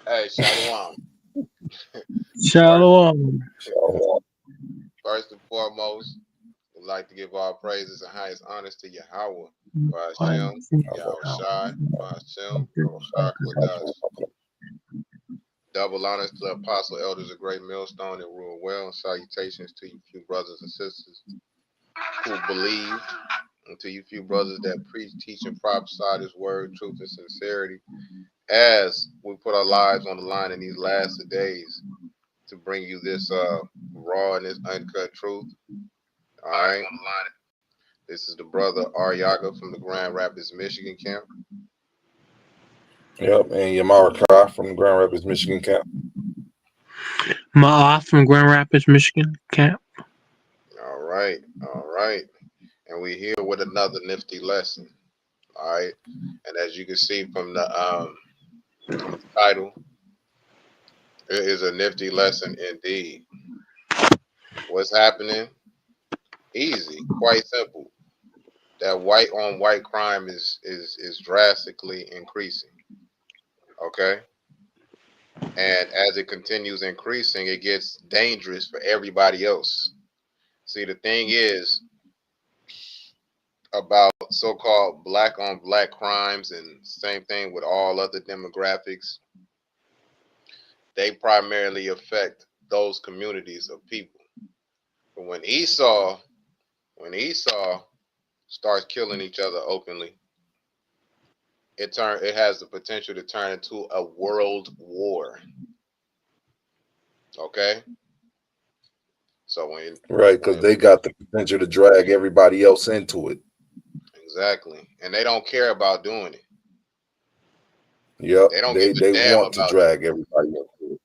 Hey, Shalom. First, Shalom. first and foremost, we'd like to give all praises and highest honors to Yahweh, Ba'ashem, Yahweh Shai, Ba'ashem, Shakwadash. Double honors to the apostle elders of Great Millstone and rule well, and salutations to you few brothers and sisters who believe, and to you few brothers that preach, teach, and prophesy this word, truth, and sincerity, as we put our lives on the line in these last days to bring you this raw and this uncut truth. All right. This is the brother Aryaga from the Grand Rapids, Michigan camp. Yep, and Yamara from the Grand Rapids, Michigan camp. Ma'af from Grand Rapids, Michigan camp. All right. All right. And we're here with another nifty lesson. All right. And as you can see from the title, it is a nifty lesson indeed. What's happening? Easy, quite simple. That white on white crime is drastically increasing. Okay. And as it continues increasing, it gets dangerous for everybody else. See, the thing is about so-called black on black crimes, and same thing with all other demographics, they primarily affect those communities of people. But when Esau starts killing each other openly, it has the potential to turn into a world war. Okay? So Right, because they got the potential to drag everybody else into it. exactly. And they don't care about doing it. Yep, They don't give a they damn want to about drag everybody into it.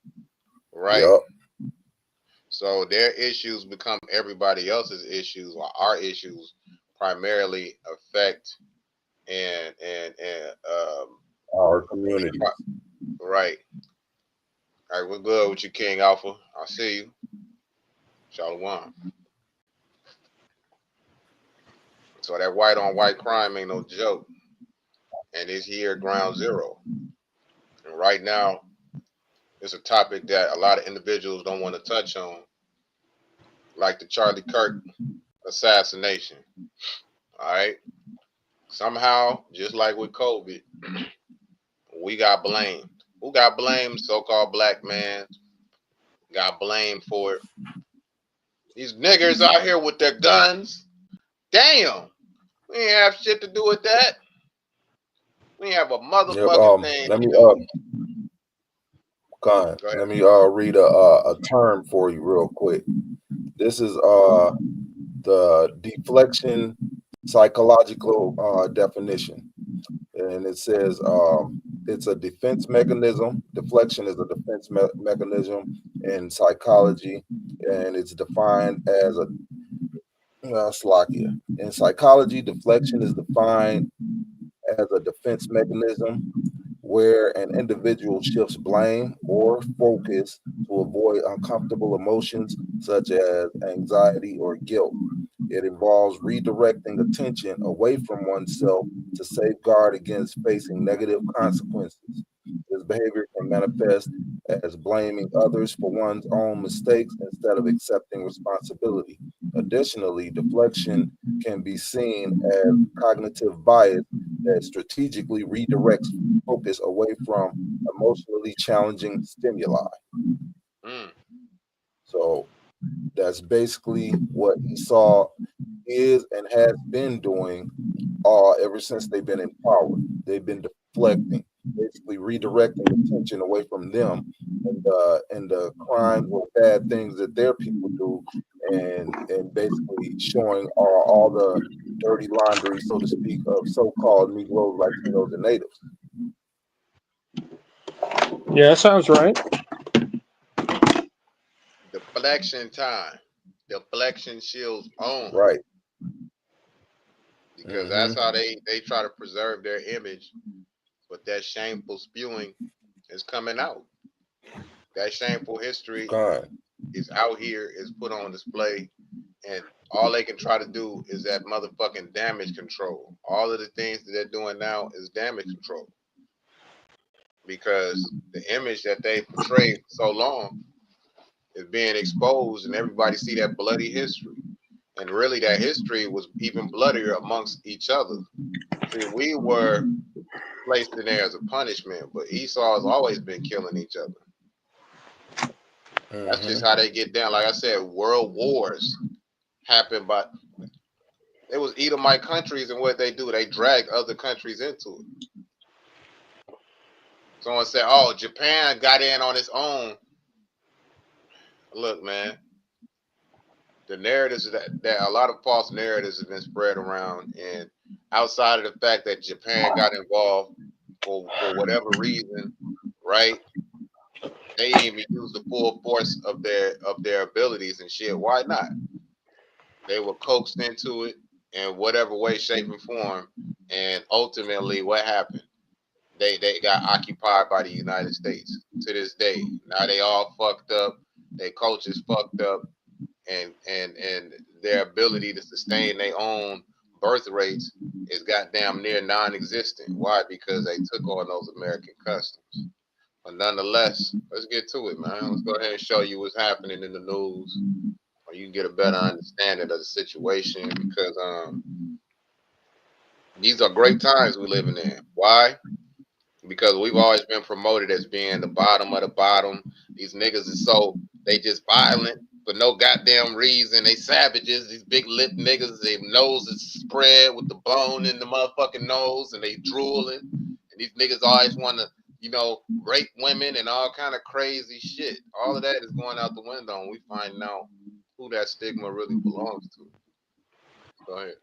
right. Yep. So their issues become everybody else's issues, while our issues primarily affect and Our community. right. All right, we're good with you, King Alpha. I see you. Shalom. So that white on white crime ain't no joke. And it's here at ground zero. And right now, it's a topic that a lot of individuals don't want to touch on, like the Charlie Kirk assassination. All right. Somehow, just like with COVID, we got blamed. Who got blamed? So-called black man got blamed for it. These niggers out here with their guns. Damn. We ain't have shit to do with that. We ain't have a Yep. motherfucking thing Let to me do. Go ahead. let me read a term for you real quick. This is the deflection psychological definition, and it says it's a defense mechanism. Deflection is a defense mechanism in psychology, and it's defined as a Slovakia. In psychology, deflection is defined as a defense mechanism where an individual shifts blame or focus to avoid uncomfortable emotions such as anxiety or guilt. It involves redirecting attention away from oneself to safeguard against facing negative consequences. This behavior can manifest as blaming others for one's own mistakes instead of accepting responsibility. Additionally, deflection can be seen as cognitive bias that strategically redirects focus away from emotionally challenging stimuli. Mm. So that's basically what Esau is and has been doing ever since they've been in power. They've been deflecting, basically redirecting attention away from them and the crimes or bad things that their people do, and basically showing all the dirty laundry, so to speak, of so-called Negroes, Latinos, and natives. Yeah, that sounds right. Deflection time. Deflection shields on. Right. Because that's how they try to preserve their image. But that shameful spewing is coming out. That shameful history God. is out here, is put on display, and all they can try to do is that motherfucking damage control. All of the things that they're doing now is damage control. because the image that they portrayed for so long is being exposed, and everybody see that bloody history. And really, that history was even bloodier amongst each other. See, we were placed in there as a punishment, but Esau has always been killing each other. That's just how they get down. Like I said, world wars happen, but it was Edomite countries, and what they do, they drag other countries into it. Someone said, "Oh, Japan got in on its own." Look, man, the narratives that a lot of false narratives have been spread around, and outside of the fact that Japan got involved for whatever reason, right? They didn't even use the full force of their abilities and shit. Why not? They were coaxed into it in whatever way, shape, and form, and ultimately, what happened? They got occupied by the United States to this day. Now they all fucked up. Their culture's fucked up, and their ability to sustain their own birth rates is goddamn near non-existent. Why? Because they took on those American customs. But nonetheless, let's get to it, man. Let's go ahead and show you what's happening in the news, or you can get a better understanding of the situation. Because these are great times we're living in. Why? Because we've always been promoted as being the bottom of the bottom. These niggas is so, they just violent for no goddamn reason. They savages, these big lip niggas, their nose is spread with the bone in the motherfucking nose, and they drooling. And these niggas always want to, rape women and all kind of crazy shit. All of that is going out the window, and we find out who that stigma really belongs to. Go ahead.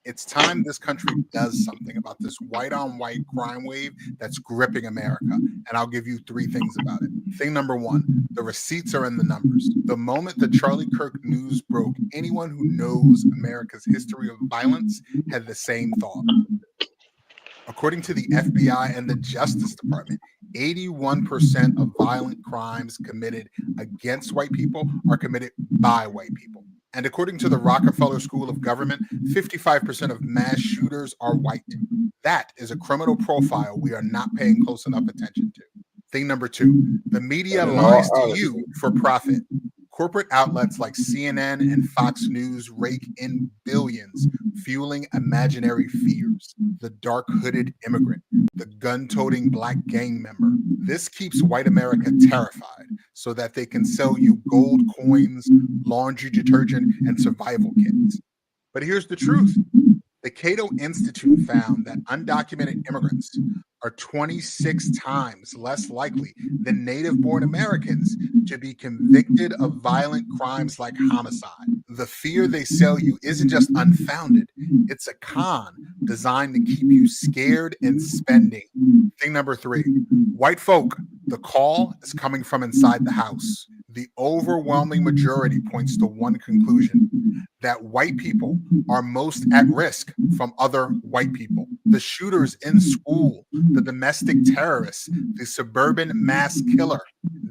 It's time this country does something about this white-on-white crime wave that's gripping America. And I'll give you 3 things about it. Thing number 1, the receipts are in the numbers. The moment the Charlie Kirk news broke, anyone who knows America's history of violence had the same thought. According to the FBI and the Justice Department, 81% of violent crimes committed against white people are committed by white people. And according to the Rockefeller School of Government, 55% of mass shooters are white. That is a criminal profile we are not paying close enough attention to. Thing number 2, the media lies to you for profit. Corporate outlets like CNN and Fox News rake in billions, fueling imaginary fears. The dark hooded immigrant, the gun-toting black gang member. This keeps white America terrified so that they can sell you gold coins, laundry detergent, and survival kits. But here's the truth. The Cato Institute found that undocumented immigrants are 26 times less likely than native-born Americans to be convicted of violent crimes like homicide. The fear they sell you isn't just unfounded, it's a con designed to keep you scared and spending. Thing number 3, white folk, the call is coming from inside the house. The overwhelming majority points to one conclusion, that white people are most at risk from other white people. The shooters in school, the domestic terrorists, the suburban mass killer.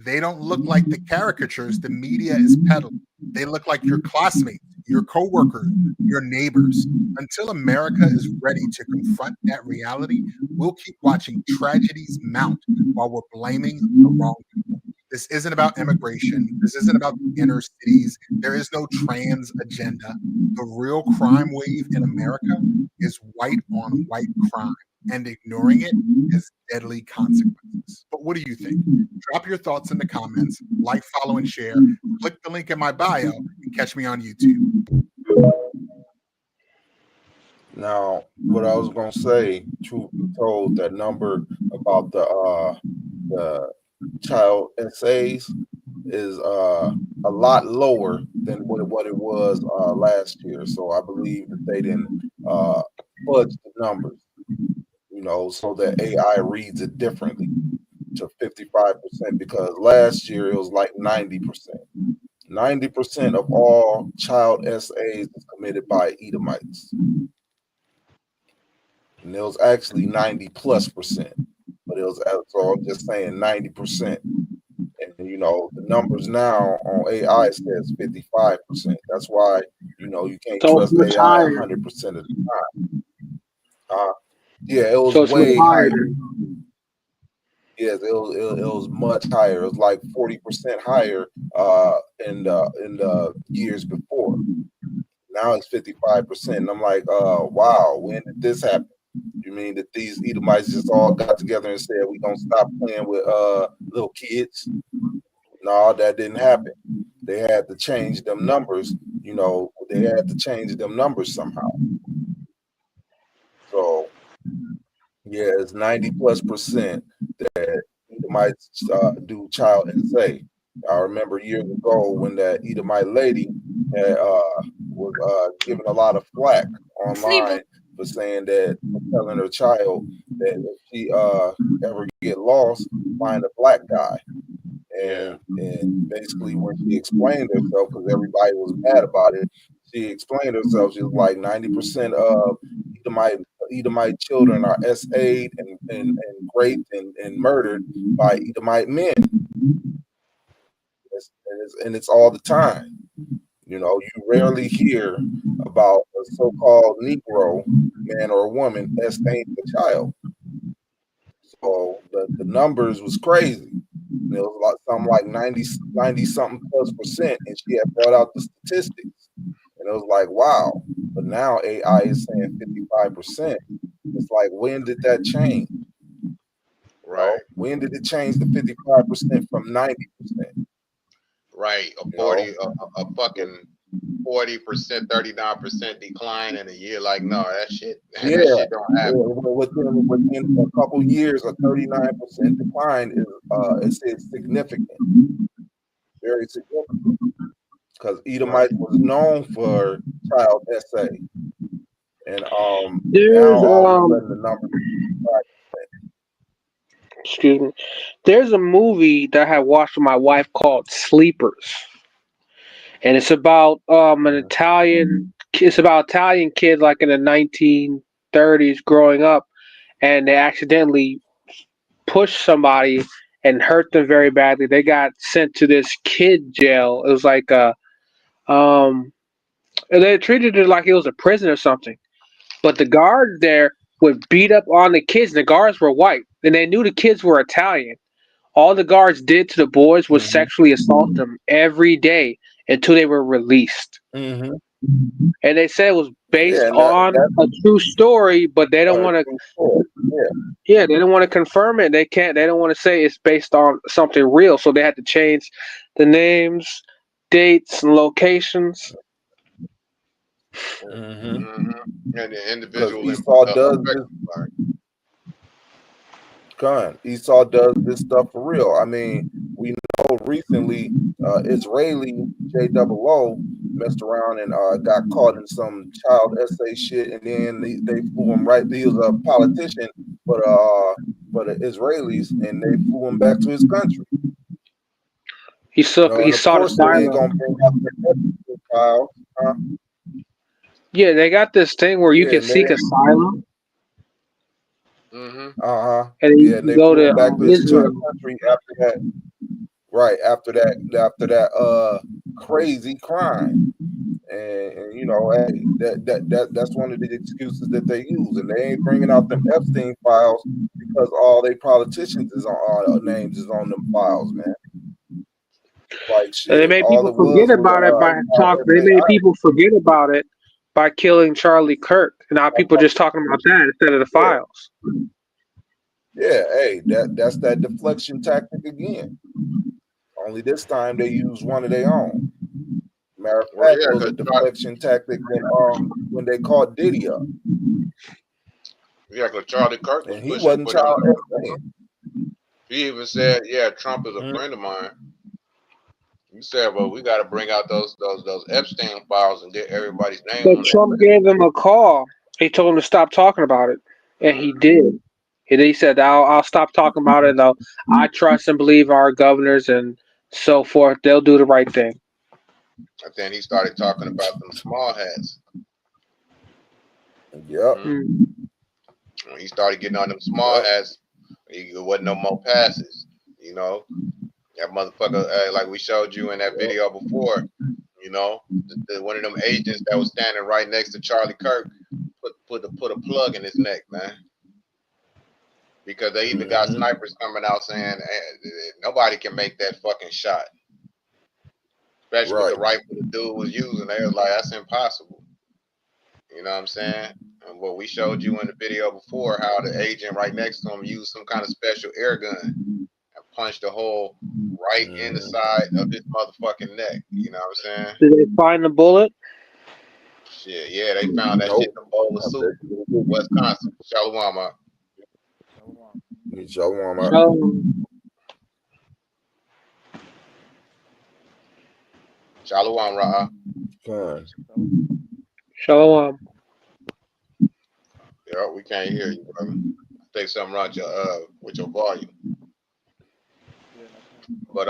They don't look like the caricatures the media is peddling. They look like your classmates, your coworkers, your neighbors. Until America is ready to confront that reality, we'll keep watching tragedies mount while we're blaming the wrong people. This isn't about immigration. This isn't about inner cities. There is no trans agenda. The real crime wave in America is white on white crime, and ignoring it has deadly consequences. But what do you think? Drop your thoughts in the comments, like, follow, and share. Click the link in my bio and catch me on YouTube. Now, what I was going to say, truth be told, that number about the child essays is a lot lower than what it was last year. So I believe that they didn't fudge the numbers, so that AI reads it differently to 55%, because last year it was like 90%. 90% of all child essays is committed by Edomites. And it was actually 90+%. But it was, so I'm just saying 90%. And the numbers now on AI says 55%. That's why you can't trust AI 100% of the time. Yeah, it was way higher. Yes, it was much higher. It was like 40% higher in the years before. Now it's 55%. And I'm like, wow, when did this happen? You mean that these Edomites just all got together and said we gonna stop playing with little kids? No, that didn't happen. They had to change them numbers. You know, they had to change them numbers somehow. So yeah, it's 90+% that Edomites do child SA. I remember years ago when that Edomite lady had, was given a lot of flack online for saying that, for telling her child that if she ever get lost, find a black guy. And basically when she explained herself, because everybody was mad about it, she explained herself. She was like 90% of Edomite children are SA'd and raped and murdered by Edomite men. And it's all the time. You know, you rarely hear about a so-called Negro man or woman SA'ing a child. So the numbers was crazy. It was something like 90 something +%, and she had brought out the statistics, and it was like, wow. But now AI is saying 55%. It's like, when did that change? Right. You know, when did it change to 55% from 90%? Right. A fucking 40%, 39% decline in a year. Like, no, that shit don't happen. Within a couple years, a 39% decline is significant, very significant. Because Edomite was known for child SA, and There's now all of a sudden the number. excuse me. There's a movie that I watched with my wife called Sleepers, and it's about an Italian. It's about Italian kids like in the 1930s growing up, and they accidentally pushed somebody and hurt them very badly. They got sent to this kid jail. It was like and they treated it like it was a prison or something. But the guards there would beat up on the kids. And the guards were white, and they knew the kids were Italian. All the guards did to the boys was sexually assault them every day until they were released. Mm-hmm. And they said it was based on a true story, but they don't want to. Yeah, they don't want to confirm it. They can't. They don't want to say it's based on something real. So they had to change the names, dates, and locations. And the individual Esau does Esau does this stuff for real. I mean, we know recently Israeli JOO messed around and got caught in some child SA shit, and then they flew him right. He was a politician for the Israelis, and they flew him back to his country. He sought asylum. Yeah, they got this thing where you can seek asylum. Mm-hmm. And they go to back to his Israel. country after that. Right after that crazy crime, and you know, hey, that's one of the excuses that they use, and they ain't bringing out them Epstein files because all they politicians is on names is on them files, man. Like shit, and they made people forget about it by talking. They made people forget about it by killing Charlie Kirk, and now people are just talking about that instead of the files. Yeah, hey, that's that deflection tactic again. Only this time they use one of their own. Matter of fact, it was a deflection tactic when they caught Diddy up. Yeah, because Charlie Kirk was and he wasn't child SA. He even said, "Yeah, Trump is a friend of mine." You said, "Well, we got to bring out those Epstein files and get everybody's name." But Trump gave him a call. He told him to stop talking about it, and he did. He said, "I'll stop talking about it. Though I trust and believe our governors and so forth. They'll do the right thing." And then he started talking about them small hats. Yep. When he started getting on them small hats, there wasn't no more passes. You know, that motherfucker, like we showed you in that video before. You know, one of them agents that was standing right next to Charlie Kirk put a plug in his neck, man. because they even got snipers coming out saying nobody can make that fucking shot. Especially with the rifle the dude was using. They was like, that's impossible. You know what I'm saying? And what we showed you in the video before, how the agent right next to him used some kind of special air gun and punched a hole right in the side of his motherfucking neck. You know what I'm saying? Did they find the bullet? Shit, yeah, they found that shit in a bowl of soup. Wisconsin. Shalom, up. Shalom. Shalom, Ra'a. Shalom. Yeah, we can't hear you, brother. I think something wrong with your volume. But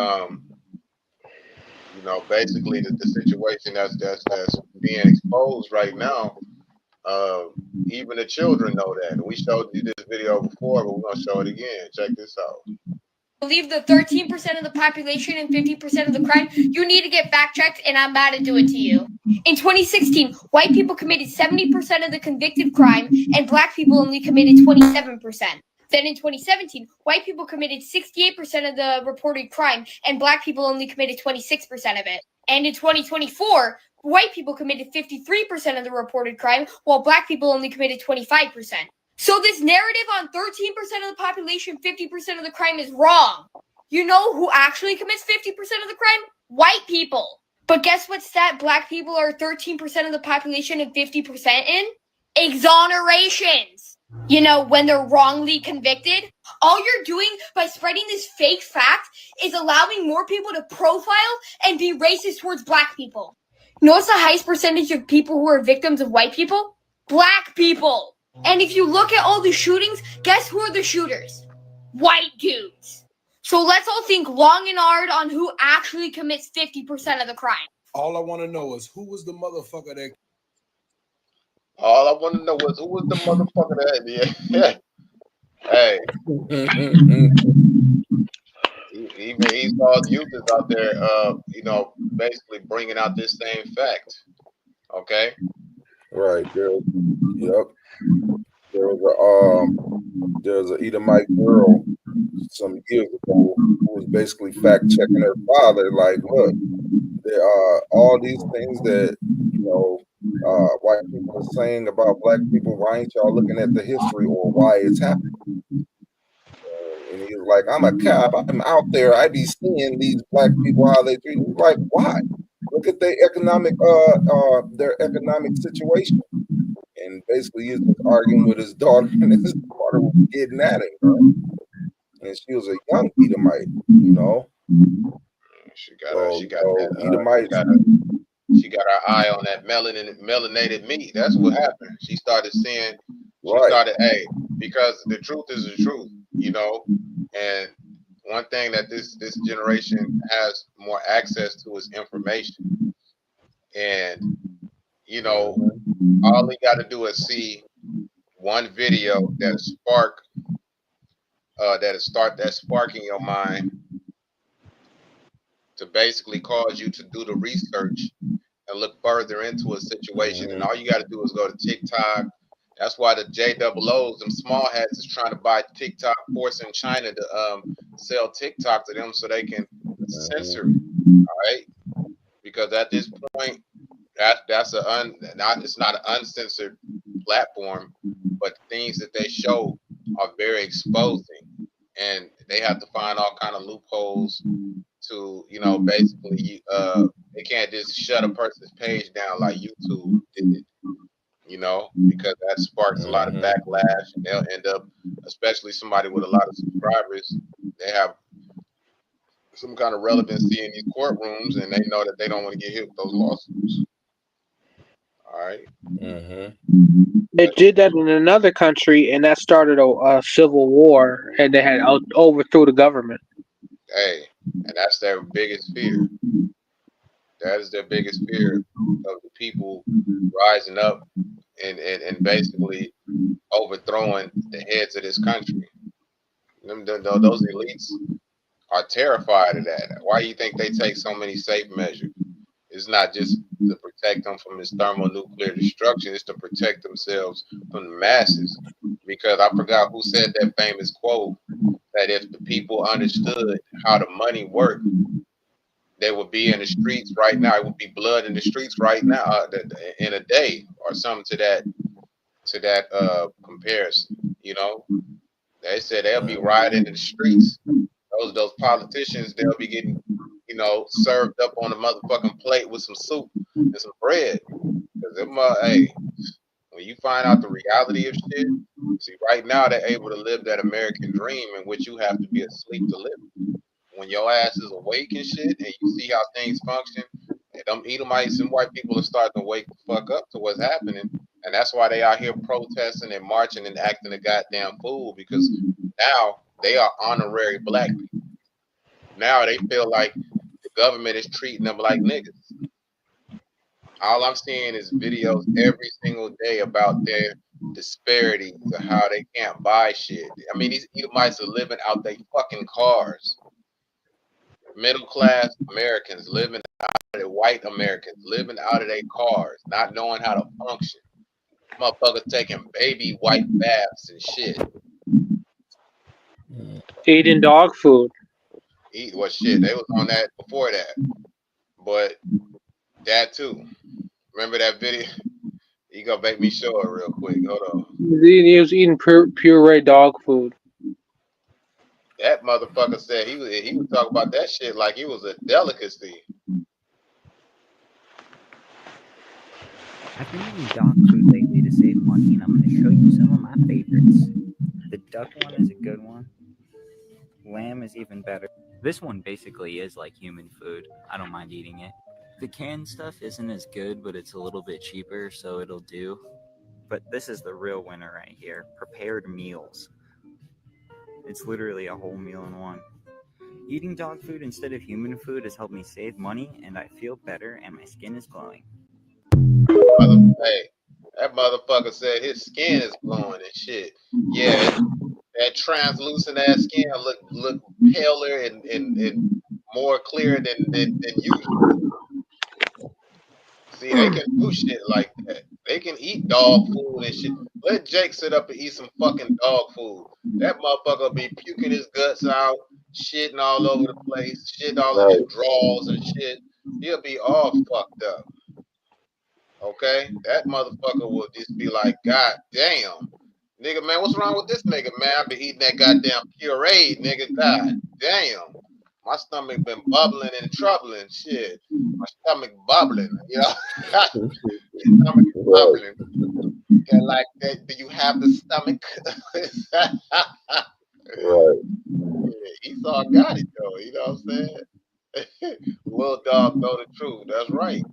you know, basically the situation that's being exposed right now, even the children know that. And we showed you this video before, but we're gonna show it again. Check this out. Believe the 13% of the population and 50% of the crime, you need to get fact checked, and I'm about to do it to you. In 2016, white people committed 70% of the convicted crime, and black people only committed 27%. Then in 2017, white people committed 68% of the reported crime, and black people only committed 26% of it. And in 2024, white people committed 53% of the reported crime, while black people only committed 25%. So this narrative on 13% of the population, 50% of the crime is wrong. You know who actually commits 50% of the crime? White people. But guess what stat black people are 13% of the population and 50% in? Exonerations. You know, when they're wrongly convicted, all you're doing by spreading this fake fact is allowing more people to profile and be racist towards black people. You know what's the highest percentage of people who are victims of white people? Black people. And if you look at all the shootings, guess who are the shooters? White dudes. So let's all think long and hard on who actually commits 50% of the crime. All I want to know is who was the motherfucker that... All I want to know is who was the motherfucker that... Yeah. Hey. Even Esau's youth is out there, you know, basically bringing out this same fact. Okay? Right. There was a Edomite girl some years ago who was basically fact checking her father, like, look, there are all these things that, you know, white people are saying about black people. Why ain't y'all looking at the history or why it's happening? And he was like, I'm a cop. I'm out there. I be seeing these black people, how they treat me. Like, why? Look at their economic situation. And basically he was just arguing with his daughter, and his daughter was getting at him, bro. And she was a young Edomite, you know. She got her eye on that melanated meat. That's what happened. She started seeing. Because the truth is the truth, you know. And one thing that this generation has more access to is information. And you know, all they got to do is see one video that's sparking your mind to basically cause you to do the research and look further into a situation. And all you got to do is go to TikTok. That's why the JOOs, them small hats, is trying to buy TikTok, forcing China to sell TikTok to them so they can censor it. All right, because at this point, it's not an uncensored platform, but the things that they show are very exposing, and they have to find all kind of loopholes to, you know, basically they can't just shut a person's page down like YouTube did it, you know, because that sparks a lot of backlash, and they'll end up, especially somebody with a lot of subscribers, they have some kind of relevancy in these courtrooms, and they know that they don't want to get hit with those lawsuits. All right. They did that in another country, and that started a civil war, and they had overthrew the government. Hey, and that's their biggest fear. That is their biggest fear of the people rising up and basically overthrowing the heads of this country. Those elites are terrified of that. Why do you think they take so many safe measures? It's not just to protect them from this thermonuclear destruction. It's to protect themselves from the masses because I forgot who said that famous quote that if the people understood how the money worked, they would be in the streets right now. It would be blood in the streets right now in a day or something to that comparison. You know, they said they'll be rioting in the streets. Those politicians, they'll be getting, served up on a motherfucking plate with some soup and some bread. Cause hey, when you find out the reality of shit, see, right now they're able to live that American dream in which you have to be asleep to live. When your ass is awake and shit, and you see how things function, and them Edomites and white people are starting to wake the fuck up to what's happening, and that's why they out here protesting and marching and acting a goddamn fool, because now they are honorary black people. Now they feel like the government is treating them like niggas. All I'm seeing is videos every single day about their disparities of how they can't buy shit. I mean, these Edomites are living out their fucking cars. Middle class Americans living out of their white Americans living out of their cars, not knowing how to function. Motherfuckers taking baby white baths and shit. Eating dog food. Eat what shit? They was on that before that, but that too. Remember that video? You gonna make me show it real quick. Hold on. He was eating puree dog food. That motherfucker said he was talking about that shit like it was a delicacy. I've been eating dog food lately to save money, and I'm going to show you some of my favorites. The duck one is a good one. Lamb is even better. This one basically is like human food. I don't mind eating it. The canned stuff isn't as good, but it's a little bit cheaper, so it'll do. But this is the real winner right here. Prepared meals. It's literally a whole meal in one. Eating dog food instead of human food has helped me save money, and I feel better, and my skin is glowing. Hey, that motherfucker said his skin is glowing and shit. Yeah, that translucent ass skin look paler and more clear than usual. See, they can do shit like that. They can eat dog food and shit. Let Jake sit up and eat some fucking dog food. That motherfucker be puking his guts out, shitting all over the place, shit all in his drawers and shit. He'll be all fucked up. Okay? That motherfucker will just be like, God damn. Nigga, man, what's wrong with this nigga, man? I been eating that goddamn puree, nigga. God damn. My stomach been bubbling and troubling. Shit. My stomach bubbling, you know? Stomach bubbling. And like that, do you have the stomach? Right. Yeah, Esau got it though, you know what I'm saying? Little dog know the truth. That's right.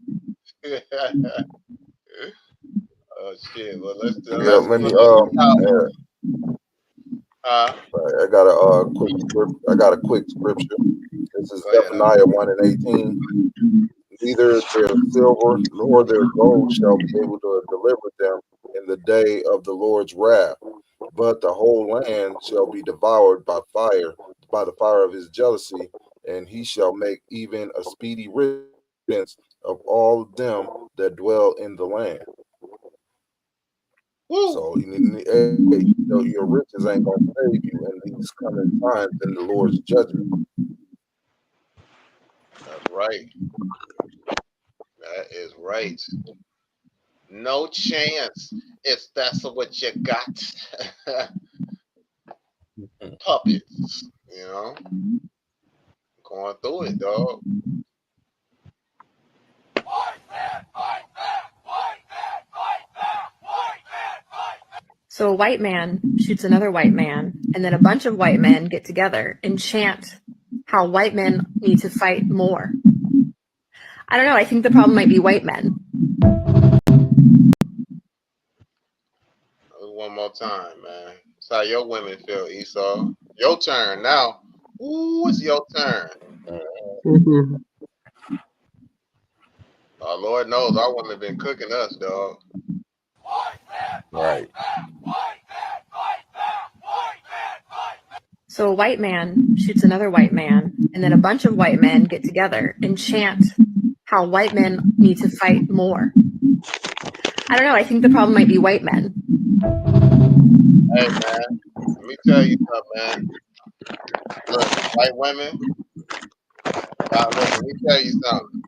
Oh shit. Well, let's do Yeah, let me I got a quick scripture. This is Zephaniah 1:18. Neither their silver nor their gold shall be able to deliver them in the day of the Lord's wrath, but the whole land shall be devoured by fire, by the fire of his jealousy, and he shall make even a speedy riddance of all them that dwell in the land. So your riches ain't gonna save you in these coming times in the Lord's judgment. That's right. That is right. No chance if that's what you got. Puppets, you know. Going through it, dog. So a white man shoots another white man, and then a bunch of white men get together and chant how white men need to fight more. I don't know. I think the problem might be white men. One more time, man. That's how your women feel, Esau. Your turn now. Ooh, it's your turn. Mm-hmm. Oh, Lord knows our women been cooking us, dog. Right. So a white man shoots another white man, and then a bunch of white men get together and chant how white men need to fight more. I don't know. I think the problem might be white men. Hey man, let me tell you something, man. Look, white women, y'all look, let me tell you something.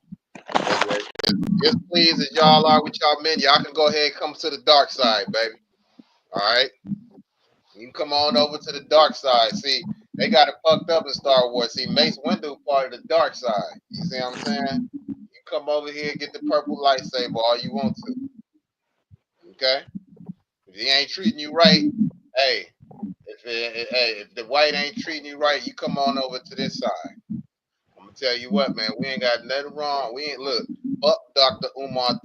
As pleased as y'all are with y'all men, y'all can go ahead and come to the dark side, baby. All right? You can come on over to the dark side. See, they got it fucked up in Star Wars. See, Mace Windu part of the dark side. You see what I'm saying? You come over here and get the purple lightsaber all you want to. Okay? If he ain't treating you right, hey, if the white ain't treating you right, you come on over to this side. I'm gonna tell you what, man, we ain't got nothing wrong. We ain't look, fuck Dr. Umar,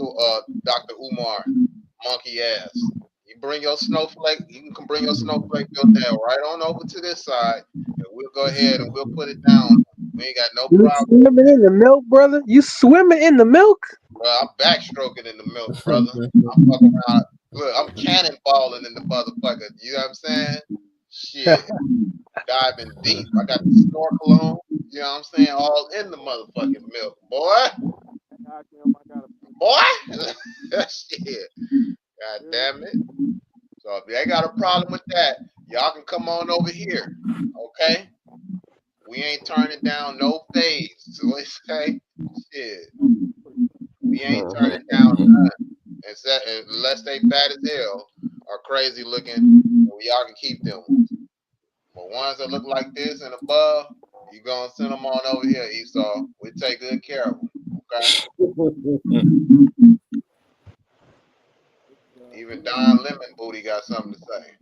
monkey ass. You bring your snowflake, you can bring your snowflake bill down right on over to this side, and we'll go ahead and we'll put it down. We ain't got no You problem. swimming in the milk, brother? You swimming in the milk? Well, I'm backstroking in the milk, brother. I'm fucking around. Look, I'm cannonballing in the motherfucker. You know what I'm saying? Shit. Diving deep. I got the snorkel on. You know what I'm saying? All in the motherfucking milk, boy. Boy. Shit. God damn it. So if you ain't got a problem with that, y'all can come on over here. Okay? We ain't turning down no phase. So let's say, shit. We ain't turning down none. Unless they bad as hell or crazy looking, y'all can keep them. But ones that look like this and above, you gonna send them on over here, Esau. We take good care of them. Okay? Even Don Lemon Booty got something to say.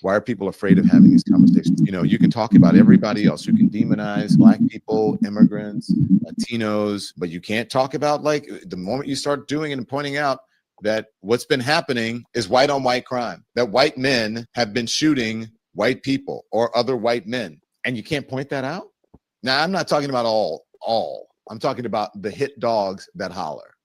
Why are people afraid of having these conversations? You know, you can talk about everybody else. You can demonize Black people, immigrants, Latinos, but you can't talk about, like, the moment you start doing it and pointing out that what's been happening is white on white crime, that white men have been shooting white people or other white men, and you can't point that out. Now, I'm not talking about all. I'm talking about the hit dogs that holler,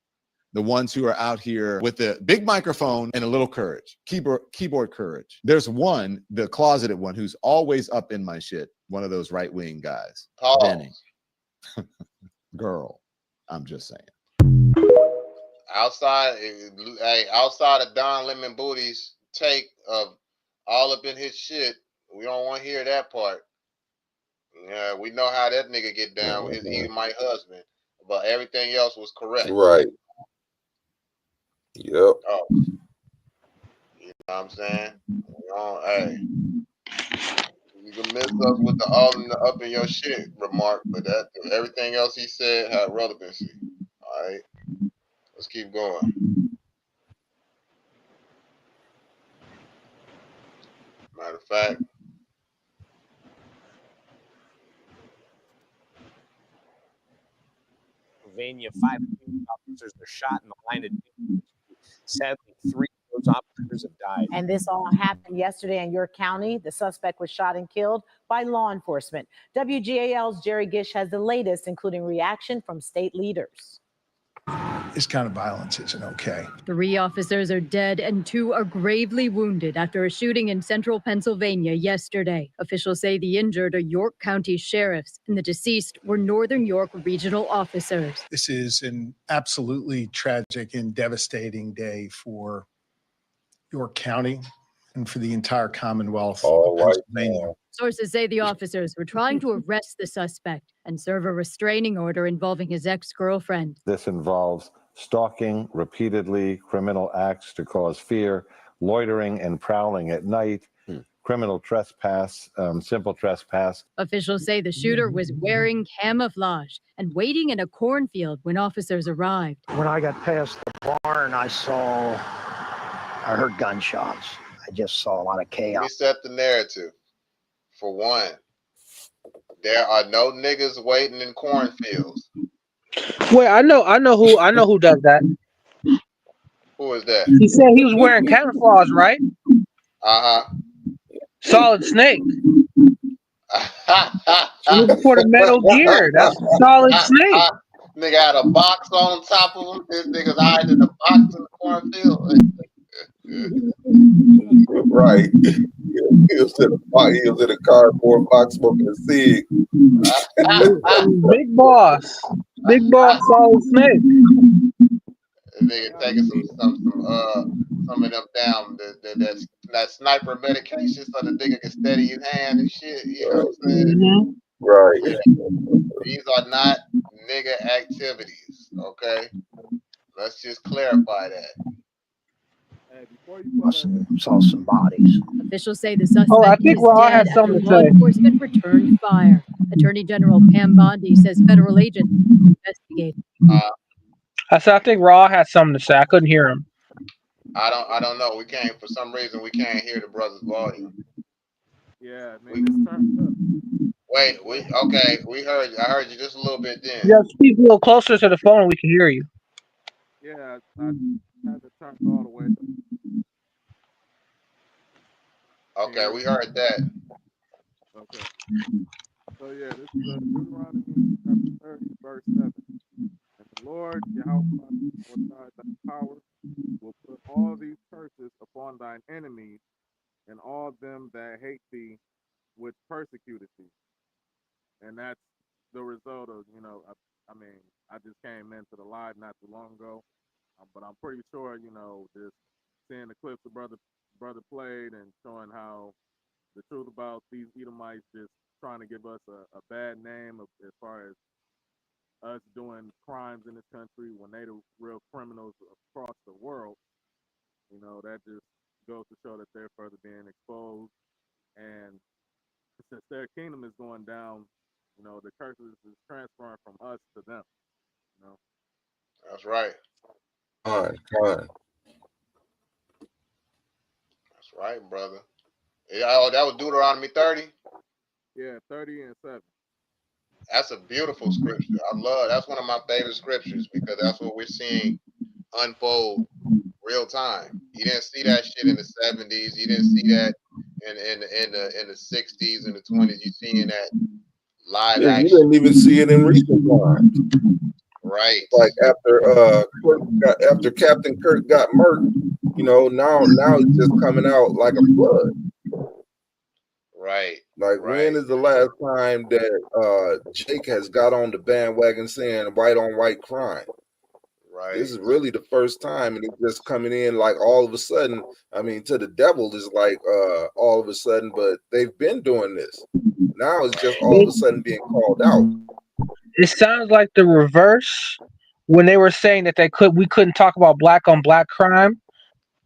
the ones who are out here with the big microphone and a little courage, keyboard courage. There's one, the closeted one, who's always up in my shit, one of those right-wing guys. Benny. Girl, I'm just saying. Outside of Don Lemon Booty's take of all up in his shit, we don't want to hear that part. Yeah, we know how that nigga get down. He's my husband, but everything else was correct. Right. Yep. Oh, you know what I'm saying? Hey, you can miss us with the all in the up in your shit remark, but that everything else he said had relevancy. All right, let's keep going. Matter of fact, Pennsylvania, 5 officers are shot in the line of duty. Sadly, 3 of those officers have died. And this all happened yesterday in York County. The suspect was shot and killed by law enforcement. WGAL's Jerry Gish has the latest, including reaction from state leaders. This kind of violence isn't okay. 3 officers are dead and 2 are gravely wounded after a shooting in central Pennsylvania yesterday. Officials say the injured are York County sheriffs and the deceased were Northern York regional officers. This is an absolutely tragic and devastating day for York County and for the entire Commonwealth of Pennsylvania. Sources say the officers were trying to arrest the suspect and serve a restraining order involving his ex-girlfriend. This involves stalking, repeatedly criminal acts to cause fear, loitering and prowling at night, criminal trespass, simple trespass. Officials say the shooter was wearing camouflage and waiting in a cornfield when officers arrived. When I got past the barn, I heard gunshots. I just saw a lot of chaos. Let me set the narrative. For one, there are no niggas waiting in cornfields. Wait, I know who does that. Who is that? He said he was wearing camouflage, right? Solid Snake. Looking for the Metal Gear. That's Solid Snake. Nigga had a box on top of him. This nigga's hiding in the box in the cornfield. Right. He was in a cardboard box smoking a cig. Big boss Solid Snake. Nigga taking some of them down that's that sniper medication so the nigga can steady his hand and shit. You know what I'm saying? Mm-hmm. Right. These are not nigga activities. Okay, let's just clarify that. Saw some bodies. Officials say the suspect Oh, I think is Raw dead has after something to law say. enforcement returned fire. Attorney General Pam Bondi says federal agents investigate. I said I think Raw has something to say. I couldn't hear him. I don't know. We can't, for some reason, we can't hear the brother's volume. Yeah, maybe it's turned up. Wait, we heard. I heard you just a little bit then. Yeah, speak a little closer to the phone and we can hear you. Yeah, I had to turn it all the way up. Okay, we heard that. Okay. So yeah, this is Deuteronomy chapter 30, verse 7. And the Lord Yahweh thy power will put all these curses upon thine enemies and all them that hate thee, which persecuted thee. And that's the result of, I mean, I just came into the live not too long ago, but I'm pretty sure, just seeing the clips the brother played and showing how the truth about these Edomites just trying to give us a bad name as far as us doing crimes in this country when they the real criminals across the world. That just goes to show that they're further being exposed. And since their kingdom is going down, the curses is transferring from us to them. That's right. Fine. That's right, brother. Yeah, oh, that was Deuteronomy 30. Yeah, 30 and 7. That's a beautiful scripture. That's one of my favorite scriptures because that's what we're seeing unfold real time. You didn't see that shit in the 70s. You didn't see that in the 60s and the 20s. You're seeing that live Yeah, action. you didn't even see it in recent times. Right. Like after Captain Kirk got murked, now it's just coming out like a flood. Right. Like when is the last time that Jake has got on the bandwagon saying white on white crime? Right. This is really the first time, and it's just coming in like all of a sudden. I mean, to the devil is like all of a sudden, but they've been doing this. Now it's just all of a sudden being called out. It sounds like the reverse when they were saying that we couldn't talk about black on black crime.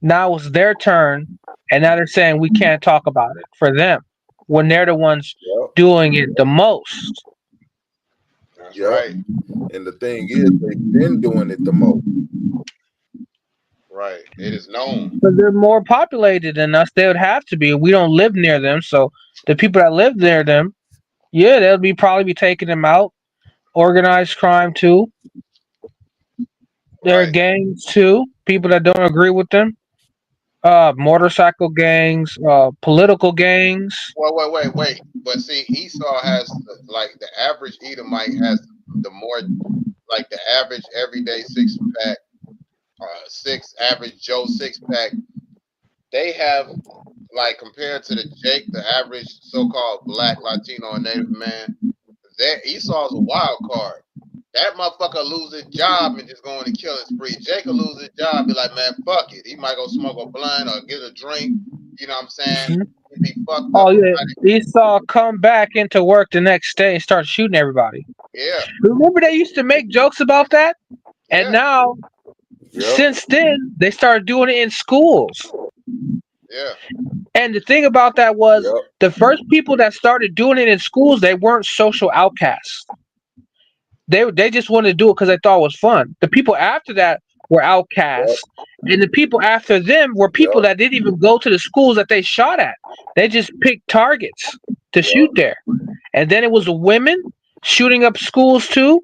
Now it's their turn, and now they're saying we can't talk about it for them when they're the ones doing it the most. That's right. And the thing is, they've been doing it the most. Right. It is known. But they're more populated than us. They would have to be. We don't live near them, so the people that live near them, yeah, they'll probably be taking them out. Organized crime too. There are gangs too. People that don't agree with them. Motorcycle gangs, political gangs. Well, wait. But see, Esau has like the average Edomite has the more like the average everyday six-pack, average Joe six-pack. They have like compared to the Jake, the average so-called black, Latino, and Native man. Esau's a wild card. That motherfucker lose his job and just go on a killing spree. Jake will lose his job, be like, man, fuck it. He might go smoke a blunt or get a drink. You know what I'm saying? He'd be fucked up. Oh yeah, Esau come back into work the next day and start shooting everybody. Yeah. Remember they used to make jokes about that, and now since then they started doing it in schools. Yeah. And the thing about that was the first people that started doing it in schools, they weren't social outcasts. They just wanted to do it because they thought it was fun. The people after that were outcasts, and the people after them were people that didn't even go to the schools that they shot at. They just picked targets to shoot there. And then it was women shooting up schools too,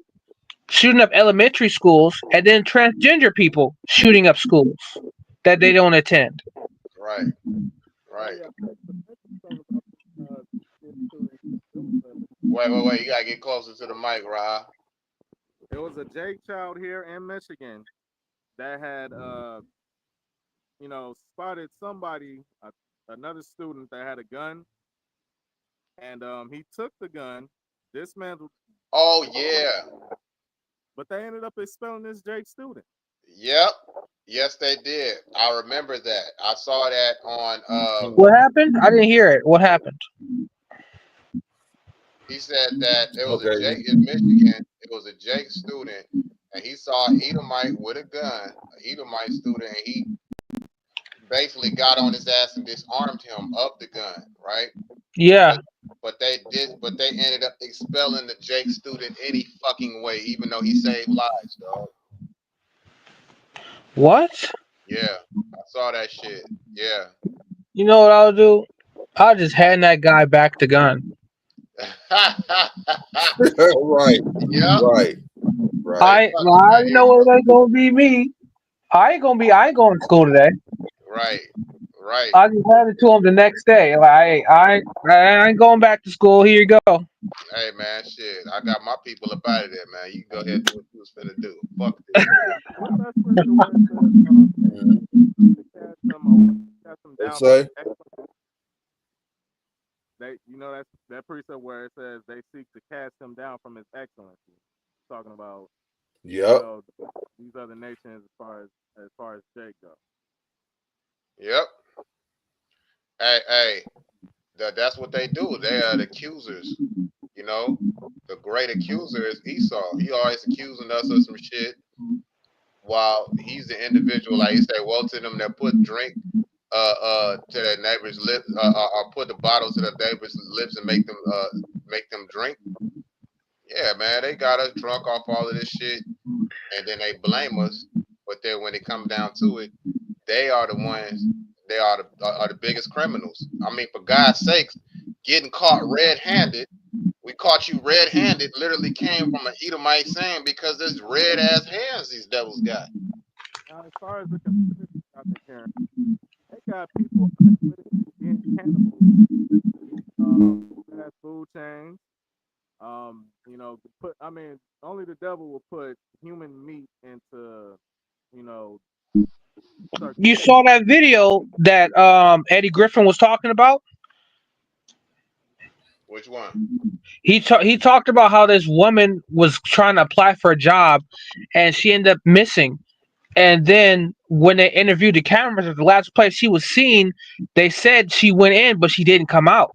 shooting up elementary schools, and then transgender people shooting up schools that they don't attend. Right. Right. Wait. You gotta get closer to the mic, Rob. There was a Jake child here in Michigan that had, spotted somebody, another student that had a gun, and he took the gun. This man. Oh yeah. But they ended up expelling this Jake student. Yep. Yes, they did. I remember that. I saw that on. What happened? I didn't hear it. What happened? He said that it was a Okay. Jake in Michigan. It was a Jake student, and he saw an Edomite with a gun, an Edomite student, and he basically got on his ass and disarmed him of the gun, right? Yeah. But they ended up expelling the Jake student any fucking way, even though he saved lives, dog. What? Yeah, I saw that shit. Yeah. You know what I'll do? I'll just hand that guy back the gun. Right. Yeah. Right. I already know what that's gonna be me. I ain't going to school today. Right. Right. I just hand it to him the next day. Like I ain't going back to school. Here you go. Hey man, shit. I got my people up out of there, man. You can go ahead and do what you was finna do. Fuck this. What's that scripture where it says, Say? They, you know, that precept where it says they seek to cast him down from his excellency. Talking about, Yep. you know, these other nations as far as Jake goes. Yep. Hey, that's what they do. They are the accusers. You know, the great accuser is Esau. He always accusing us of some shit, while he's the individual. Like he say, woe to them that put drink to their neighbor's lips, or put the bottle to their neighbor's lips and make them drink. Yeah, man, they got us drunk off all of this shit, and then they blame us. But then when it comes down to it, they are the ones. They are the biggest criminals. I mean, for God's sakes, getting caught red-handed. We caught you red-handed. Literally came from an Edomite saying because there's red-ass hands these devils got. Now, as far as the conspiracy I've been hearing, they got people unequivocally being cannibals. That's food chains. You know, only the devil will put human meat into, you know. You saw that video that Eddie Griffin was talking about? Which one? He talked about how this woman was trying to apply for a job and she ended up missing. And then when they interviewed the cameras at the last place she was seen, they said she went in, but she didn't come out.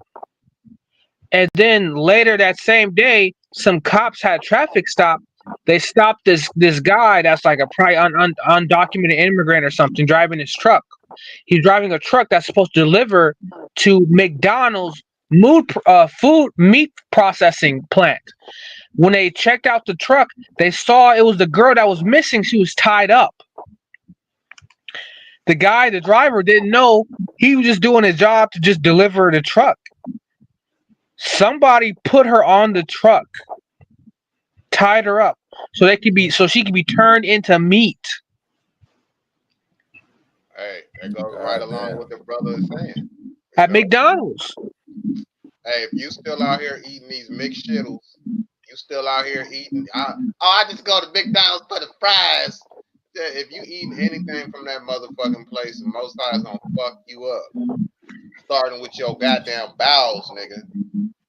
And then later that same day, some cops had a traffic stop. They stopped this guy that's like a probably undocumented immigrant or something driving his truck. He's driving a truck that's supposed to deliver to McDonald's food meat processing plant. When they checked out the truck, they saw it was the girl that was missing. She was tied up. The driver, didn't know. He was just doing his job to just deliver the truck. Somebody put her on the truck, tied her up, so she could be turned into meat. Hey, that goes right along with what the brother is saying. At McDonald's. Hey, if you still out here eating these mixed shittles, you still out here eating. I just go to McDonald's for the fries. Yeah, if you eating anything from that motherfucking place, Most High is gonna fuck you up. Starting with your goddamn bowels, nigga.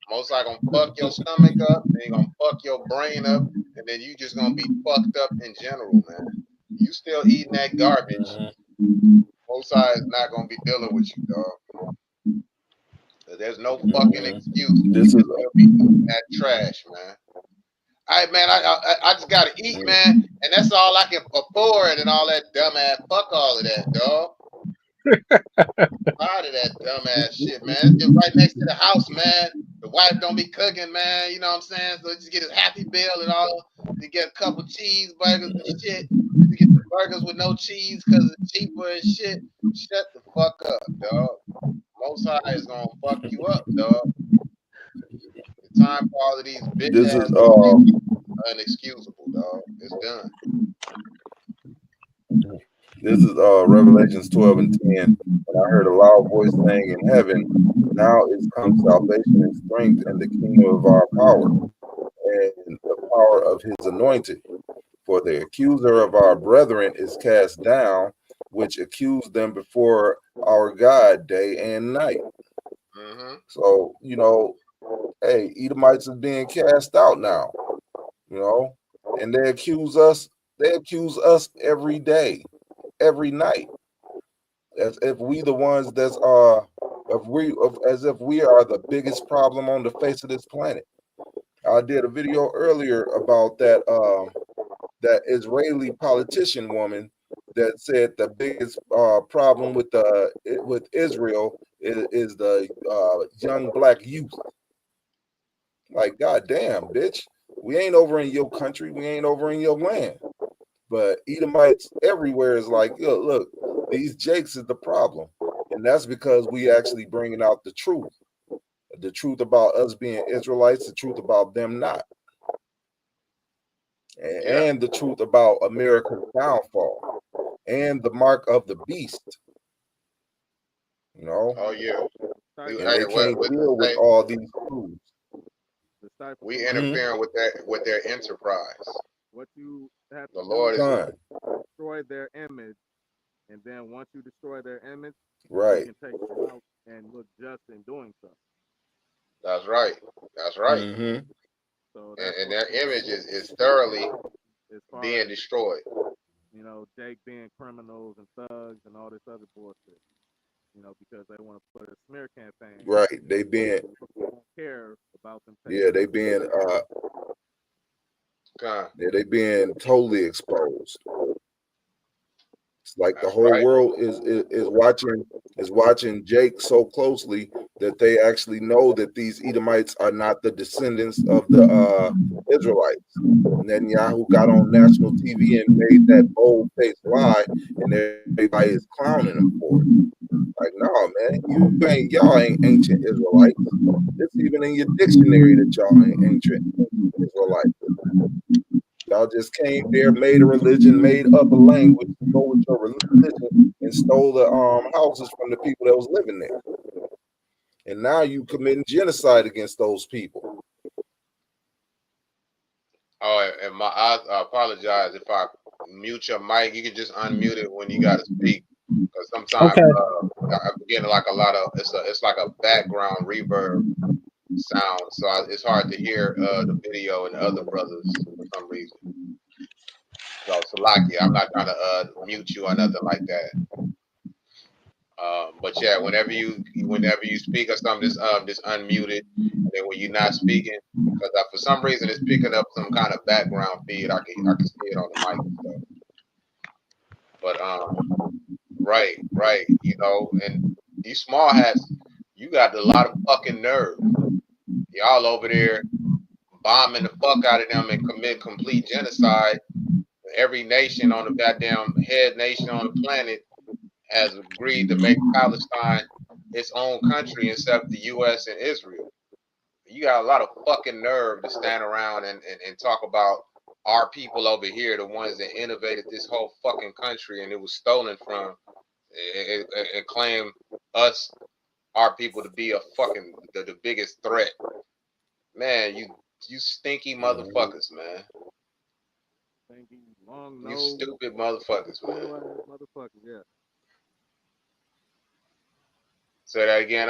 Most High gonna fuck your stomach up, then he gonna fuck your brain up, and then you just gonna be fucked up in general, man. You still eating that garbage. Most High is not gonna be dealing with you, dog. There's no fucking excuse. This is be eating that trash, man. All right, man. I just gotta eat, man, and that's all I can afford, and all that dumbass. Fuck all of that, dog. Tired of that dumbass shit, man. It's just right next to the house, man. The wife don't be cooking, man. You know what I'm saying? So just get his Happy Meal and all. You get a couple cheeseburgers and shit. You get the burgers with no cheese because it's cheaper and shit. Shut the fuck up, dog. Most High is gonna fuck you up, dog. The time for all of these bitch This ass is unexcusable, dog. It's done. This is Revelations 12 and 10. And I heard a loud voice saying in heaven, now is come salvation and strength and the kingdom of our power and the power of his anointed. For the accuser of our brethren is cast down, which accused them before our God day and night. So, you know, hey, Edomites are being cast out now, you know, and they accuse us every day. every night, as if we the ones that's as if we are the biggest problem on the face of this planet. I did a video earlier about that that Israeli politician woman that said the biggest problem with Israel is the young black youth. Like, goddamn, bitch, we ain't over in your country, we ain't over in your land. But Edomites everywhere is like, look, these Jakes is the problem, and that's because we actually bringing out the truth about us being Israelites, the truth about them not, and the truth about America's downfall, and the mark of the beast. You know? Oh yeah. And they can't deal with all these truths. We interfering with their enterprise. What you have to The Lord do is is destroy their image, and then once you destroy their image, right, you can take them out and look just in doing so. That's right. That's right. Mm-hmm. So And their image is thoroughly being destroyed. You know, Jake being criminals and thugs and all this other bullshit. You know, because they want to put a smear campaign. Right. They being don't care about them. they being they being totally exposed. It's like the whole world is watching Jake so closely that they actually know that these Edomites are not the descendants of the Israelites. Netanyahu got on national TV and made that bold-faced lie, and everybody is clowning him for it. Like, no, man, y'all ain't ancient Israelites. It's even in your dictionary that y'all ain't ancient Israelites. Y'all just came there, made a religion, made up a language to go with your religion, and stole the houses from the people that was living there. And now you committing genocide against those people. Oh, and I apologize if I mute your mic. You can just unmute it when you got to speak, because sometimes I'm getting like a lot of it's like a background reverb sound, so it's hard to hear the video and the other brothers for some reason. So Salakia, I'm not trying to mute you or nothing like that. But yeah, whenever you speak or something, just unmute it. And then when you're not speaking, because for some reason it's picking up some kind of background feed. I can see it on the mic and stuff. But right, you know, and these small hats, you got a lot of fucking nerve. Y'all over there bombing the fuck out of them and commit complete genocide. Every nation on the goddamn head nation on the planet has agreed to make Palestine its own country except the U.S. and Israel. You got a lot of fucking nerve to stand around and talk about our people over here, the ones that innovated this whole fucking country and it was stolen from, and claim us, our people, to be a fucking the biggest threat. Man, you stinky motherfuckers, man. You stupid motherfuckers, man. Motherfuckers, yeah. Say that again,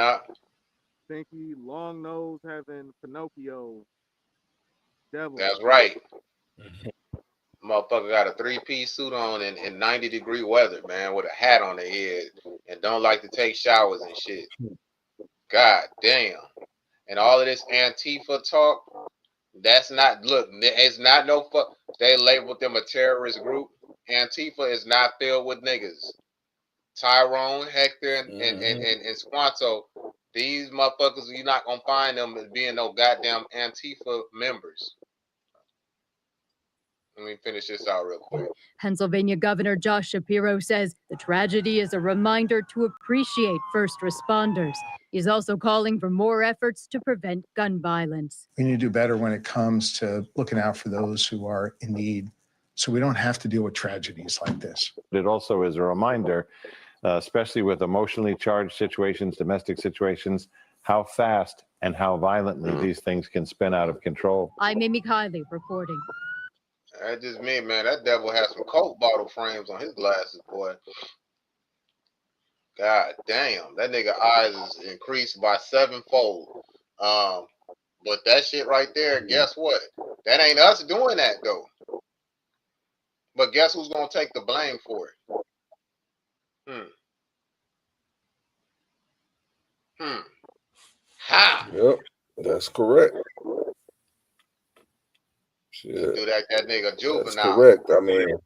Stinky, long nose, having Pinocchio. Devil. That's right. Motherfucker got a 3-piece suit on in 90-degree weather, man, with a hat on their head, and don't like to take showers and shit. God damn. And all of this Antifa talk, that's not, look, it's not no fuck. They labeled them a terrorist group. Antifa is not filled with niggas. Tyrone, Hector, and Squanto, these motherfuckers, you're not gonna find them as being no goddamn Antifa members. Let me finish this out real quick. Pennsylvania Governor Josh Shapiro says the tragedy is a reminder to appreciate first responders. He's also calling for more efforts to prevent gun violence. We need to do better when it comes to looking out for those who are in need, so we don't have to deal with tragedies like this. It also is a reminder, especially with emotionally charged situations, domestic situations, how fast and how violently these things can spin out of control. I'm Amy Kiley reporting. That's just me, man. That devil has some Coke bottle frames on his glasses, boy. God damn. That nigga eyes is increased by 7-fold. But that shit right there, guess what? That ain't us doing that, though. But guess who's going to take the blame for it? Hmm. Hmm. Ha! Yep, that's correct. You Shit, do that nigga that's juvenile. correct. I mean,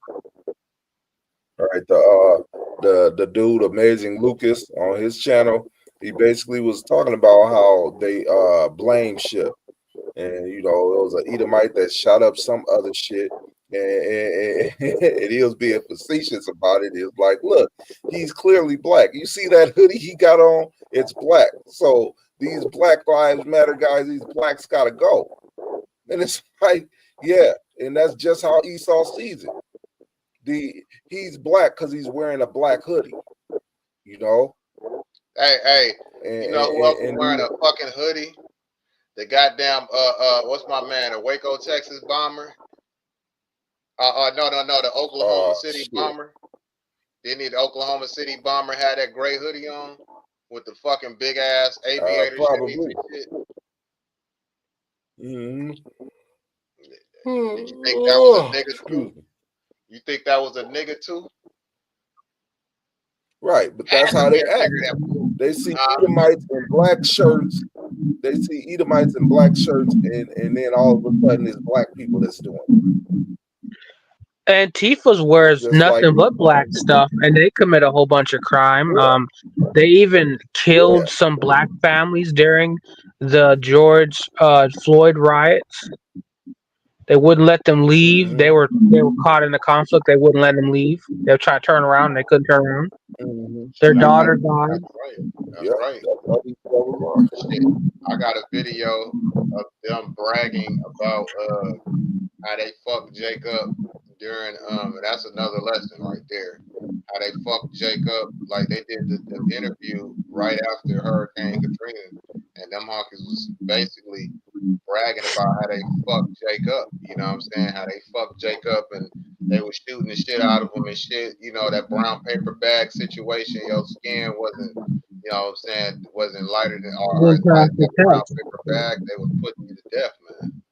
all right, the dude Amazing Lucas on his channel, he basically was talking about how they blame ship. And you know, it was an Edomite that shot up some other shit, and he was being facetious about it. He was like, "Look, he's clearly black. You see that hoodie he got on? It's black. So these Black Lives Matter guys, these blacks gotta go." And it's like, yeah, and that's just how Esau sees it. He's black because he's wearing a black hoodie, you know. Hey, you know who else is And wearing a fucking hoodie? The goddamn what's my man? The Waco, Texas bomber. No, the Oklahoma City shit. bomber. Didn't the Oklahoma City bomber had that gray hoodie on with the fucking big ass aviator Probably. shit? Mm-hmm. Did you think that was a nigga too? You think that was a nigga too? Right, but that's how they act. They see Edomites in black shirts. They see Edomites in black shirts, and then all of a sudden it's black people that's doing it. Antifa's wears Just nothing like- but black stuff, and they commit a whole bunch of crime. They even killed some black families during the George Floyd riots. They wouldn't let them leave. They were caught in a conflict. They wouldn't let them leave. They were trying to turn around. They couldn't turn around. Their daughter died. That's right. Shit. I got a video of them bragging about how they fucked Jacob during that's another lesson right there. How they fucked Jacob, like they did the interview right after Hurricane Katrina, and them honkies was basically bragging about how they fucked Jacob. You know what I'm saying? How they fucked Jacob and they were shooting the shit out of him and shit. You know, that brown paper bag situation. Your skin wasn't, you know what I'm saying, wasn't lighter than or as light as that brown paper bag. They was putting you to death, man.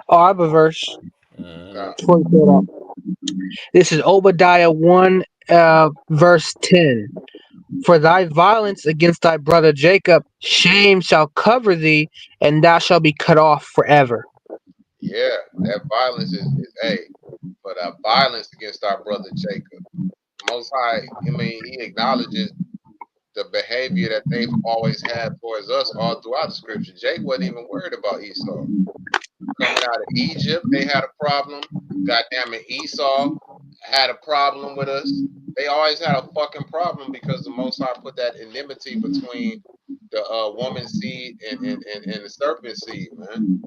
Oh, I have a verse. This is Obadiah 1, verse 10. For thy violence against thy brother Jacob, shame shall cover thee, and thou shalt be cut off forever. Yeah, that violence is for the violence against our brother Jacob. Most High, I mean, he acknowledges the behavior that they've always had towards us all throughout the scripture. Jake wasn't even worried about Esau. Coming out of Egypt, they had a problem. Goddamn it, Esau had a problem with us. They always had a fucking problem because the Most High put that enmity between the woman's seed and the serpent seed, man.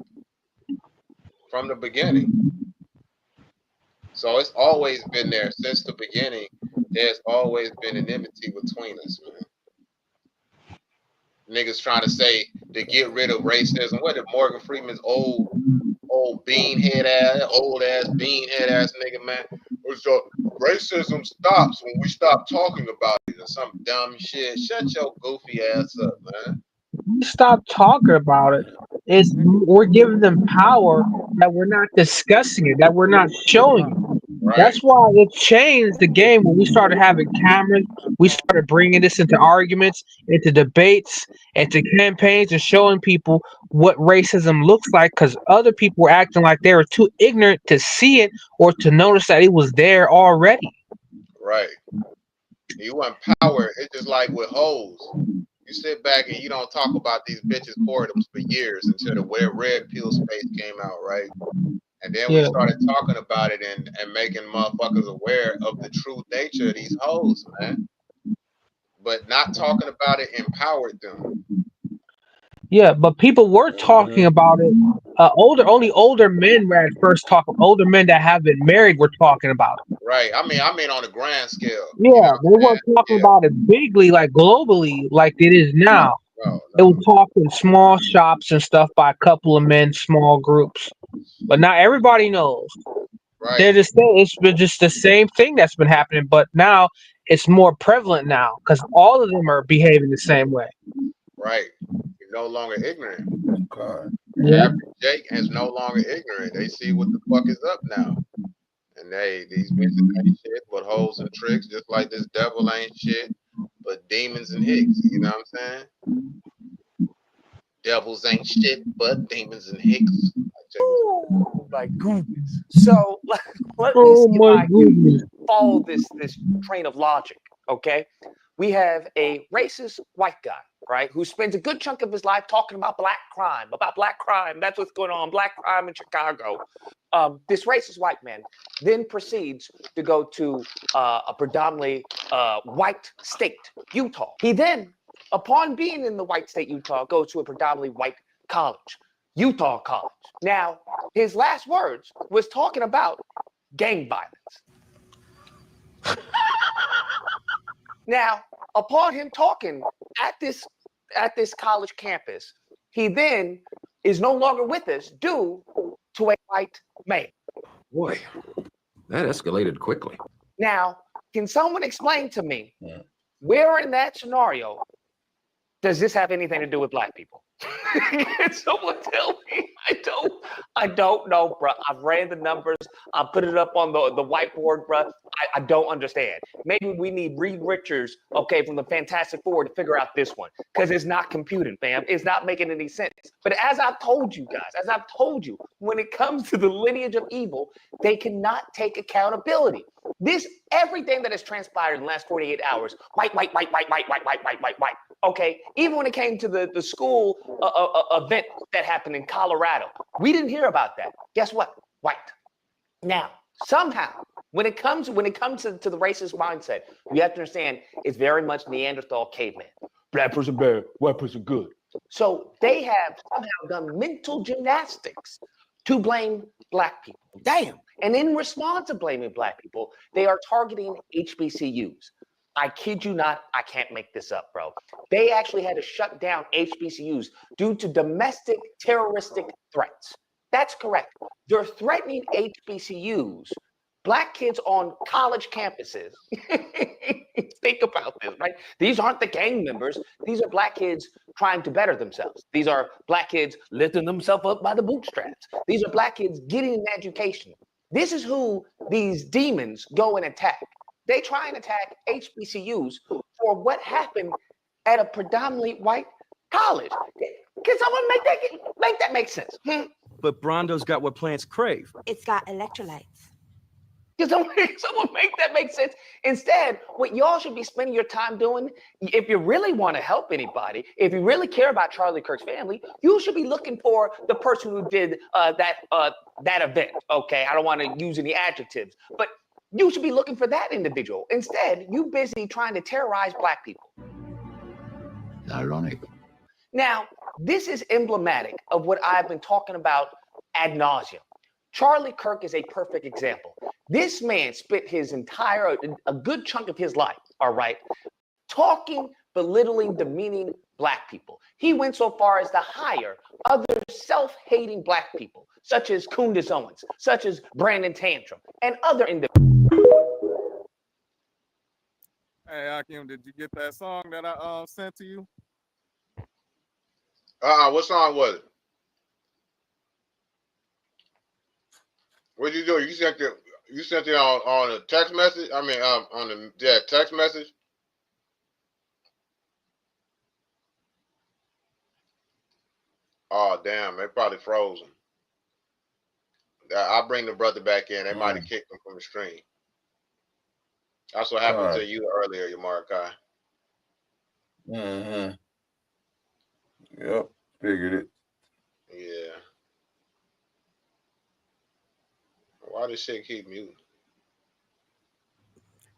From the beginning. So it's always been there since the beginning. There's always been an enmity between us, man. Niggas trying to say to get rid of racism. What did Morgan Freeman's old beanhead ass nigga, man? So racism stops when we stop talking about it or some dumb shit. Shut your goofy ass up, man. Stop talking about it. We're giving them power that we're not discussing it, that we're not showing it. Right. That's why it changed the game when we started having cameras. We started bringing this into arguments, into debates, into campaigns, and showing people what racism looks like because other people were acting like they were too ignorant to see it or to notice that it was there already. Right. You want power. It's just like with hoes. You sit back and you don't talk about these bitches' whoredoms for years until the red pill space came out, right? And then we started talking about it and making motherfuckers aware of the true nature of these hoes, man. But not talking about it empowered them. Yeah, but people were talking about it. Only older men were at first talking. Older men that have been married were talking about it. Right. I mean on a grand scale. Yeah, they weren't talking about it bigly, like globally, like it is now. It was talked in small shops and stuff by a couple of men, small groups. But now everybody knows. Right. They're just saying it's been just the same thing that's been happening, but now it's more prevalent now because all of them are behaving the same way. Right. You're no longer ignorant. God. Yeah. Jake is no longer ignorant. They see what the fuck is up now. And these bitches ain't shit but hoes and tricks, just like this devil ain't shit but demons and hicks. You know what I'm saying? Devils ain't shit but demons and hicks. Oh my goodness. So let me Oh see if my I goodness. can follow this train of logic. Okay. We have a racist white guy, right, who spends a good chunk of his life talking about black crime. That's what's going on, black crime in Chicago. This racist white man then proceeds to go to a predominantly white state, Utah. He then, upon being in the white state, Utah, goes to a predominantly white college, Utah College. Now, his last words was talking about gang violence. Now, upon him talking at this college campus, he then is no longer with us due to a white male. Boy, that escalated quickly. Now, can someone explain to me where in that scenario does this have anything to do with black people? Can someone tell me? I don't know, bro. I've ran the numbers. I put it up on the whiteboard, bro. I don't understand. Maybe we need Reed Richards, okay, from the Fantastic Four to figure out this one, because it's not computing, fam. It's not making any sense. But as I've told you guys, when it comes to the lineage of evil, they cannot take accountability. Everything that has transpired in the last 48 hours, white. Okay, even when it came to the school event that happened in Colorado, we didn't hear about that. Guess what? White. Now, somehow, when it comes to the racist mindset, you have to understand it's very much Neanderthal caveman. Black person bad, white person good. So they have somehow done mental gymnastics to blame black people. Damn. And in response to blaming black people, they are targeting HBCUs. I kid you not, I can't make this up, bro. They actually had to shut down HBCUs due to domestic terroristic threats. That's correct. They're threatening HBCUs, black kids on college campuses. Think about this, right? These aren't the gang members. These are black kids trying to better themselves. These are black kids lifting themselves up by the bootstraps. These are black kids getting an education. This is who these demons go and attack. They try and attack HBCUs for what happened at a predominantly white college. Can someone make that make sense? But Brondo's got what plants crave. It's got electrolytes. Can someone make that make sense? Instead, what y'all should be spending your time doing, if you really want to help anybody, if you really care about Charlie Kirk's family, you should be looking for the person who did that event. Okay, I don't want to use any adjectives, but you should be looking for that individual. Instead, you busy trying to terrorize black people. Ironic. Now, this is emblematic of what I've been talking about ad nauseum. Charlie Kirk is a perfect example. This man spent a good chunk of his life, all right, talking, belittling, demeaning black people. He went so far as to hire other self-hating black people, such as Kundis Owens, such as Brandon Tantrum, and other individuals. Hey, Akim, did you get that song that I sent to you? What song was it? What'd you do? You sent it on a text message? I mean, on the text message. Oh damn, they probably frozen. I'll bring the brother back in. They might have kicked him from the stream. That's what happened to you earlier, Yamarikai. Yep, figured it. Yeah. Why does shit keep muting?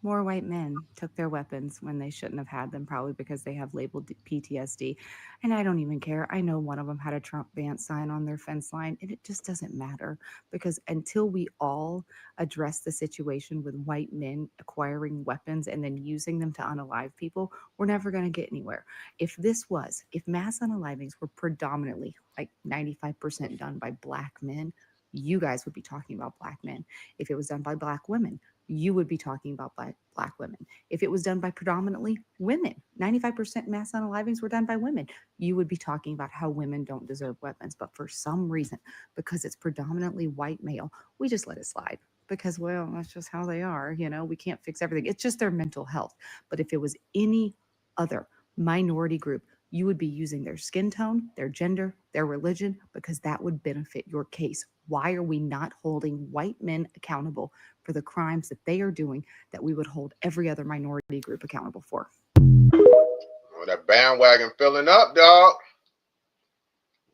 More white men took their weapons when they shouldn't have had them, probably because they have labeled PTSD. And I don't even care. I know one of them had a Trump ban sign on their fence line, and it just doesn't matter, because until we all address the situation with white men acquiring weapons and then using them to unalive people, we're never going to get anywhere. If mass unalivings were predominantly like 95% done by black men, you guys would be talking about black men. If it was done by black women, you would be talking about black women. If it was done by predominantly women, 95% mass unalivings were done by women, you would be talking about how women don't deserve weapons. But for some reason, because it's predominantly white male, we just let it slide. because, well, that's just how they are. You know, we can't fix everything. It's just their mental health. But if it was any other minority group, you would be using their skin tone, their gender, their religion, because that would benefit your case. Why are we not holding white men accountable for the crimes that they are doing that we would hold every other minority group accountable for? Well, that bandwagon filling up, dog.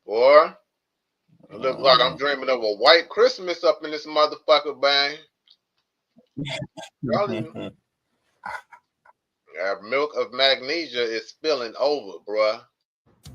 Boy, it looks like I'm dreaming of a white Christmas up in this motherfucker, bang. That milk of magnesia is spilling over, bruh.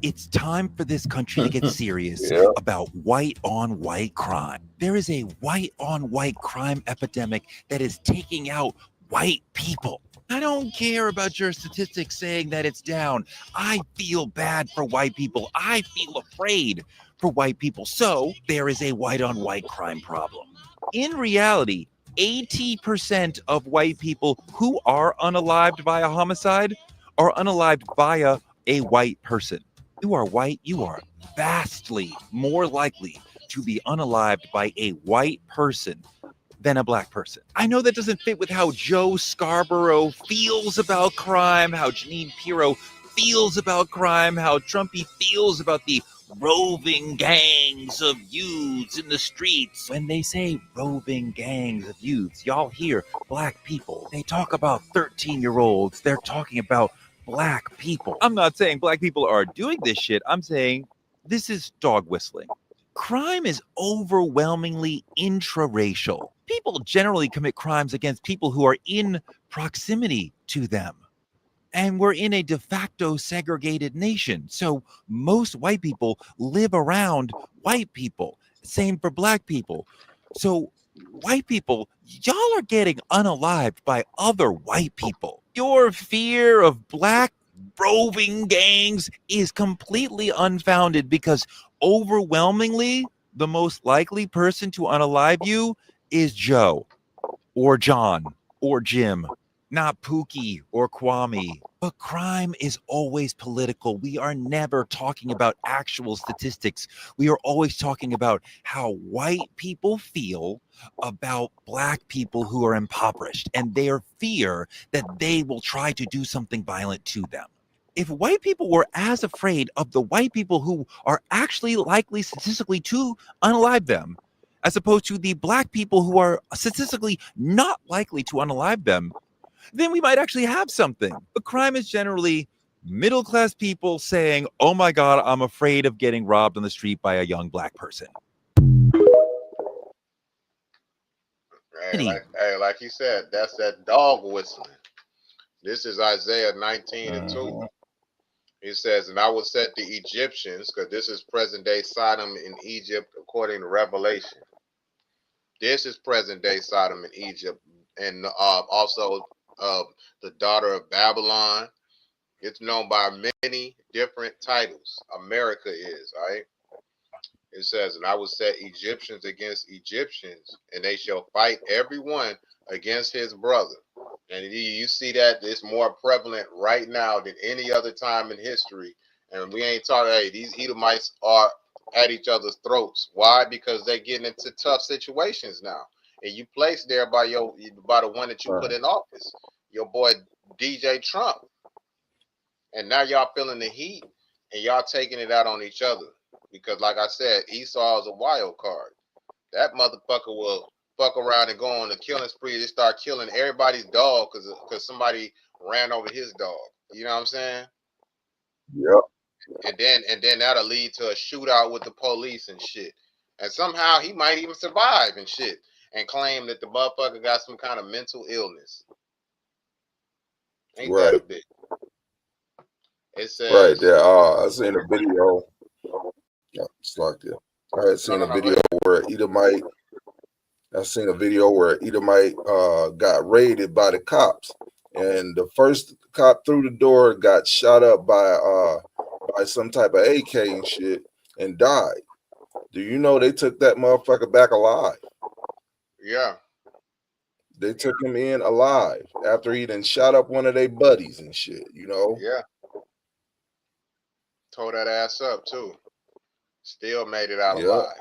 It's time for this country to get serious Yeah. about white-on-white crime. There is a white-on-white crime epidemic that is taking out white people. I don't care about your statistics saying that it's down. I feel bad for white people. I feel afraid for white people. So there is a white-on-white crime problem. In reality, 80% of white people who are unalived by a homicide are unalived via a white person. You are white, you are vastly more likely to be unalived by a white person than a black person. I know that doesn't fit with how Joe Scarborough feels about crime, how Jeanine Pirro feels about crime, how Trumpy feels about the roving gangs of youths in the streets. When they say roving gangs of youths, y'all hear black people. They talk about 13-year-olds. They're talking about black people. I'm not saying black people are doing this shit. I'm saying this is dog whistling. Crime is overwhelmingly intraracial. People generally commit crimes against people who are in proximity to them. And we're in a de facto segregated nation. So most white people live around white people. Same for black people. So white people, y'all are getting unalived by other white people. Your fear of black roving gangs is completely unfounded because overwhelmingly the most likely person to unalive you is Joe or John or Jim, not Pookie or Kwame. But crime is always political. We are never talking about actual statistics. We are always talking about how white people feel about black people who are impoverished and their fear that they will try to do something violent to them. If white people were as afraid of the white people who are actually likely statistically to unalive them, as opposed to the black people who are statistically not likely to unalive them, then we might actually have something. But crime is generally middle-class people saying, oh my God, I'm afraid of getting robbed on the street by a young black person. Hey, like you said, that's that dog whistling. This is Isaiah 19:2. He says, and I will set the Egyptians, because this is present-day Sodom in Egypt according to Revelation. This is present-day Sodom in Egypt, and also the daughter of Babylon. It's known by many different titles. America is, right? It says, and I will set Egyptians against Egyptians, and they shall fight every one against his brother. And you see that it's more prevalent right now than any other time in history. And we ain't talking, hey, these Edomites are at each other's throats. Why? Because they're getting into tough situations now. And you placed there by the one that you put in office, your boy DJ Trump. And now y'all feeling the heat and y'all taking it out on each other. Because like I said, Esau is a wild card. That motherfucker will fuck around and go on a killing spree. They start killing everybody's dog because somebody ran over his dog. You know what I'm saying? Yep. And then that'll lead to a shootout with the police and shit. And somehow he might even survive and shit and claim that the motherfucker got some kind of mental illness. Ain't that a bitch? It says right there. I seen a video. It's like that. I had seen a video where Edomite. I seen a video where Edomite got raided by the cops, and the first cop through the door got shot up by some type of AK and shit and died. Do you know they took that motherfucker back alive? Yeah. They took him in alive after he done shot up one of their buddies and shit, you know? Yeah. Tore that ass up too. Still made it out alive.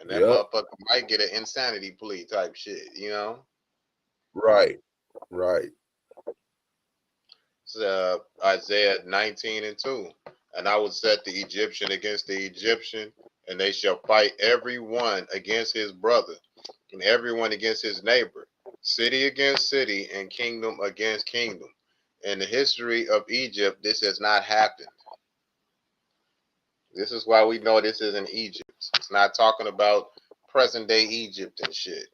And that Yep. motherfucker might get an insanity plea type shit, you know? Right. Right. It's, Isaiah 19:2. And I will set the Egyptian against the Egyptian, and they shall fight every one against his brother, and everyone against his neighbor, city against city, and kingdom against kingdom. In the history of Egypt, this has not happened. This is why we know this isn't Egypt. It's not talking about present day Egypt and shit.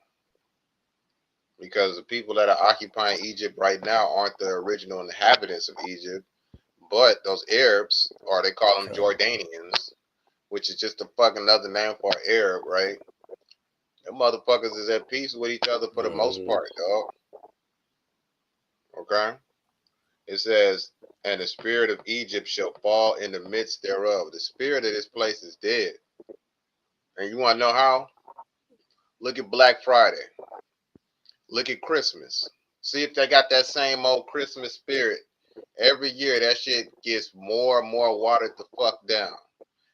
Because the people that are occupying Egypt right now aren't the original inhabitants of Egypt, but those Arabs, or they call them Jordanians, which is just a fucking another name for Arab, right? Them motherfuckers is at peace with each other for the most part, dog. Okay? It says, and the spirit of Egypt shall fall in the midst thereof. The spirit of this place is dead. And you want to know how? Look at Black Friday. Look at Christmas. See if they got that same old Christmas spirit. Every year, that shit gets more and more watered the fuck down.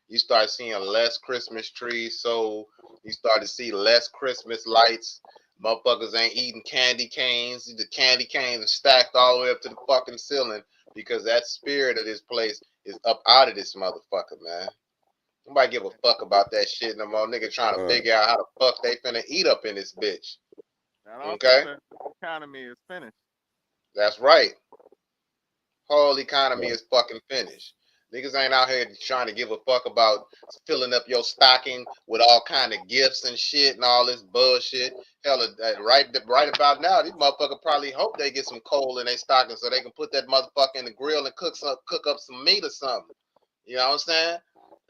You start seeing less Christmas trees sold. You start to see less Christmas lights. Motherfuckers ain't eating candy canes. The candy canes are stacked all the way up to the fucking ceiling because that spirit of this place is up out of this motherfucker, man. Nobody give a fuck about that shit no more. Nigga trying to figure out how the fuck they finna eat up in this bitch. And also Okay? the economy is finished. That's right. Whole economy is fucking finished. Niggas ain't out here trying to give a fuck about filling up your stocking with all kind of gifts and shit and all this bullshit. Hell, right about now, these motherfuckers probably hope they get some coal in their stocking so they can put that motherfucker in the grill and cook up some meat or something. You know what I'm saying?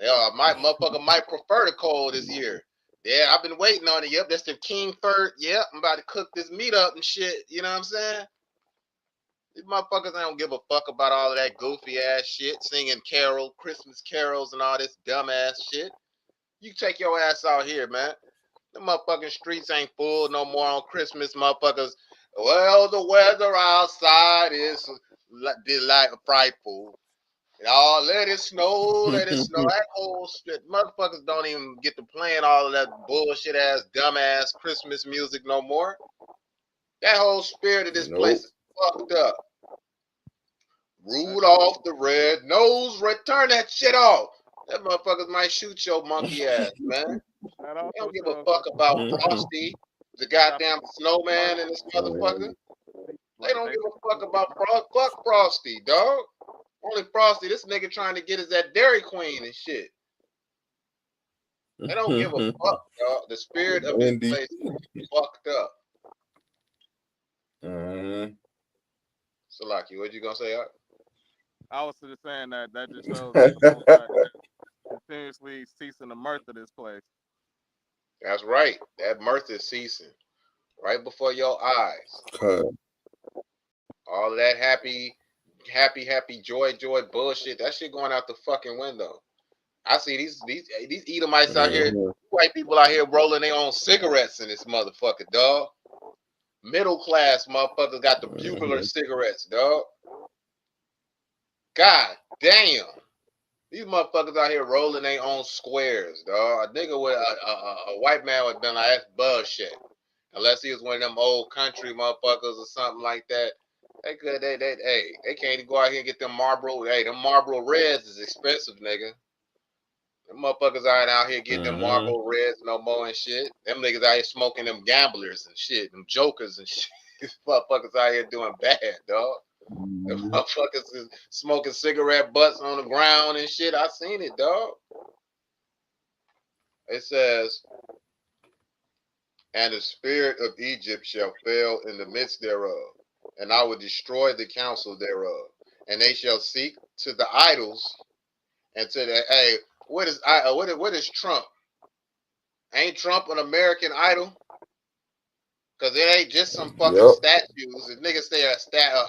Motherfucker might prefer the coal this year. Yeah, I've been waiting on it. Yep, that's the king fur. Yep, I'm about to cook this meat up and shit. You know what I'm saying? These motherfuckers don't give a fuck about all of that goofy ass shit, singing Christmas carols and all this dumb ass shit. You take your ass out here, man. The motherfucking streets ain't full no more on Christmas, motherfuckers. Well, the weather outside is frightful. Let it snow, let it snow. That whole shit. Motherfuckers don't even get to playing all of that bullshit ass, dumb ass Christmas music no more. That whole spirit of this place is fucked up. Rudolph the Red-Nosed, turn that shit off. That motherfuckers might shoot your monkey ass, man. They don't give a fuck about Frosty, the goddamn snowman and this motherfucker. They don't give a fuck about fuck Frosty, dog. Only Frosty, this nigga trying to get is that Dairy Queen and shit. They don't give a fuck, dog. The spirit of this place is fucked up. Salaki, what you gonna say? I was just saying that just shows that continuously ceasing the mirth of this place. That's right. That mirth is ceasing right before your eyes. All of that happy, joy bullshit. That shit going out the fucking window. I see these Edomites out here, white people out here rolling their own cigarettes in this motherfucker, dog. Middle class motherfuckers got the Bugler cigarettes, dog. God damn. These motherfuckers out here rolling their own squares, dog. A nigga with a white man would have been like, that's bullshit. Unless he was one of them old country motherfuckers or something like that. They can't even go out here and get them Marlboro. Hey, them Marlboro Reds is expensive, nigga. Them motherfuckers aren't out here getting them Marlboro Reds no more and shit. Them niggas out here smoking them gamblers and shit, them jokers and shit. These motherfuckers out here doing bad, dog. Them motherfuckers is smoking cigarette butts on the ground and shit. I seen it, dog. It says, and the spirit of Egypt shall fail in the midst thereof, and I will destroy the counsel thereof, and they shall seek to the idols and to the what is Trump? Ain't Trump an American Idol? Cause it ain't just some fucking statues. If niggas say a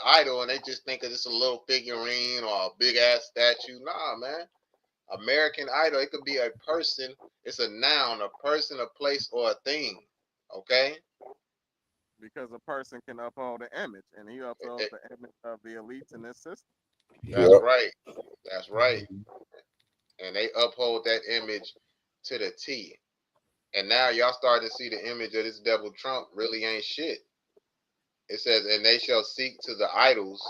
idol and they just think it's a little figurine or a big ass statue, nah, man. American Idol, it could be a person. It's a noun, a person, a place, or a thing. Okay. Because a person can uphold the image, and he upholds the image of the elites in this system. That's right. That's right. And they uphold that image to the T. And now y'all starting to see the image of this devil Trump really ain't shit. It says, and they shall seek to the idols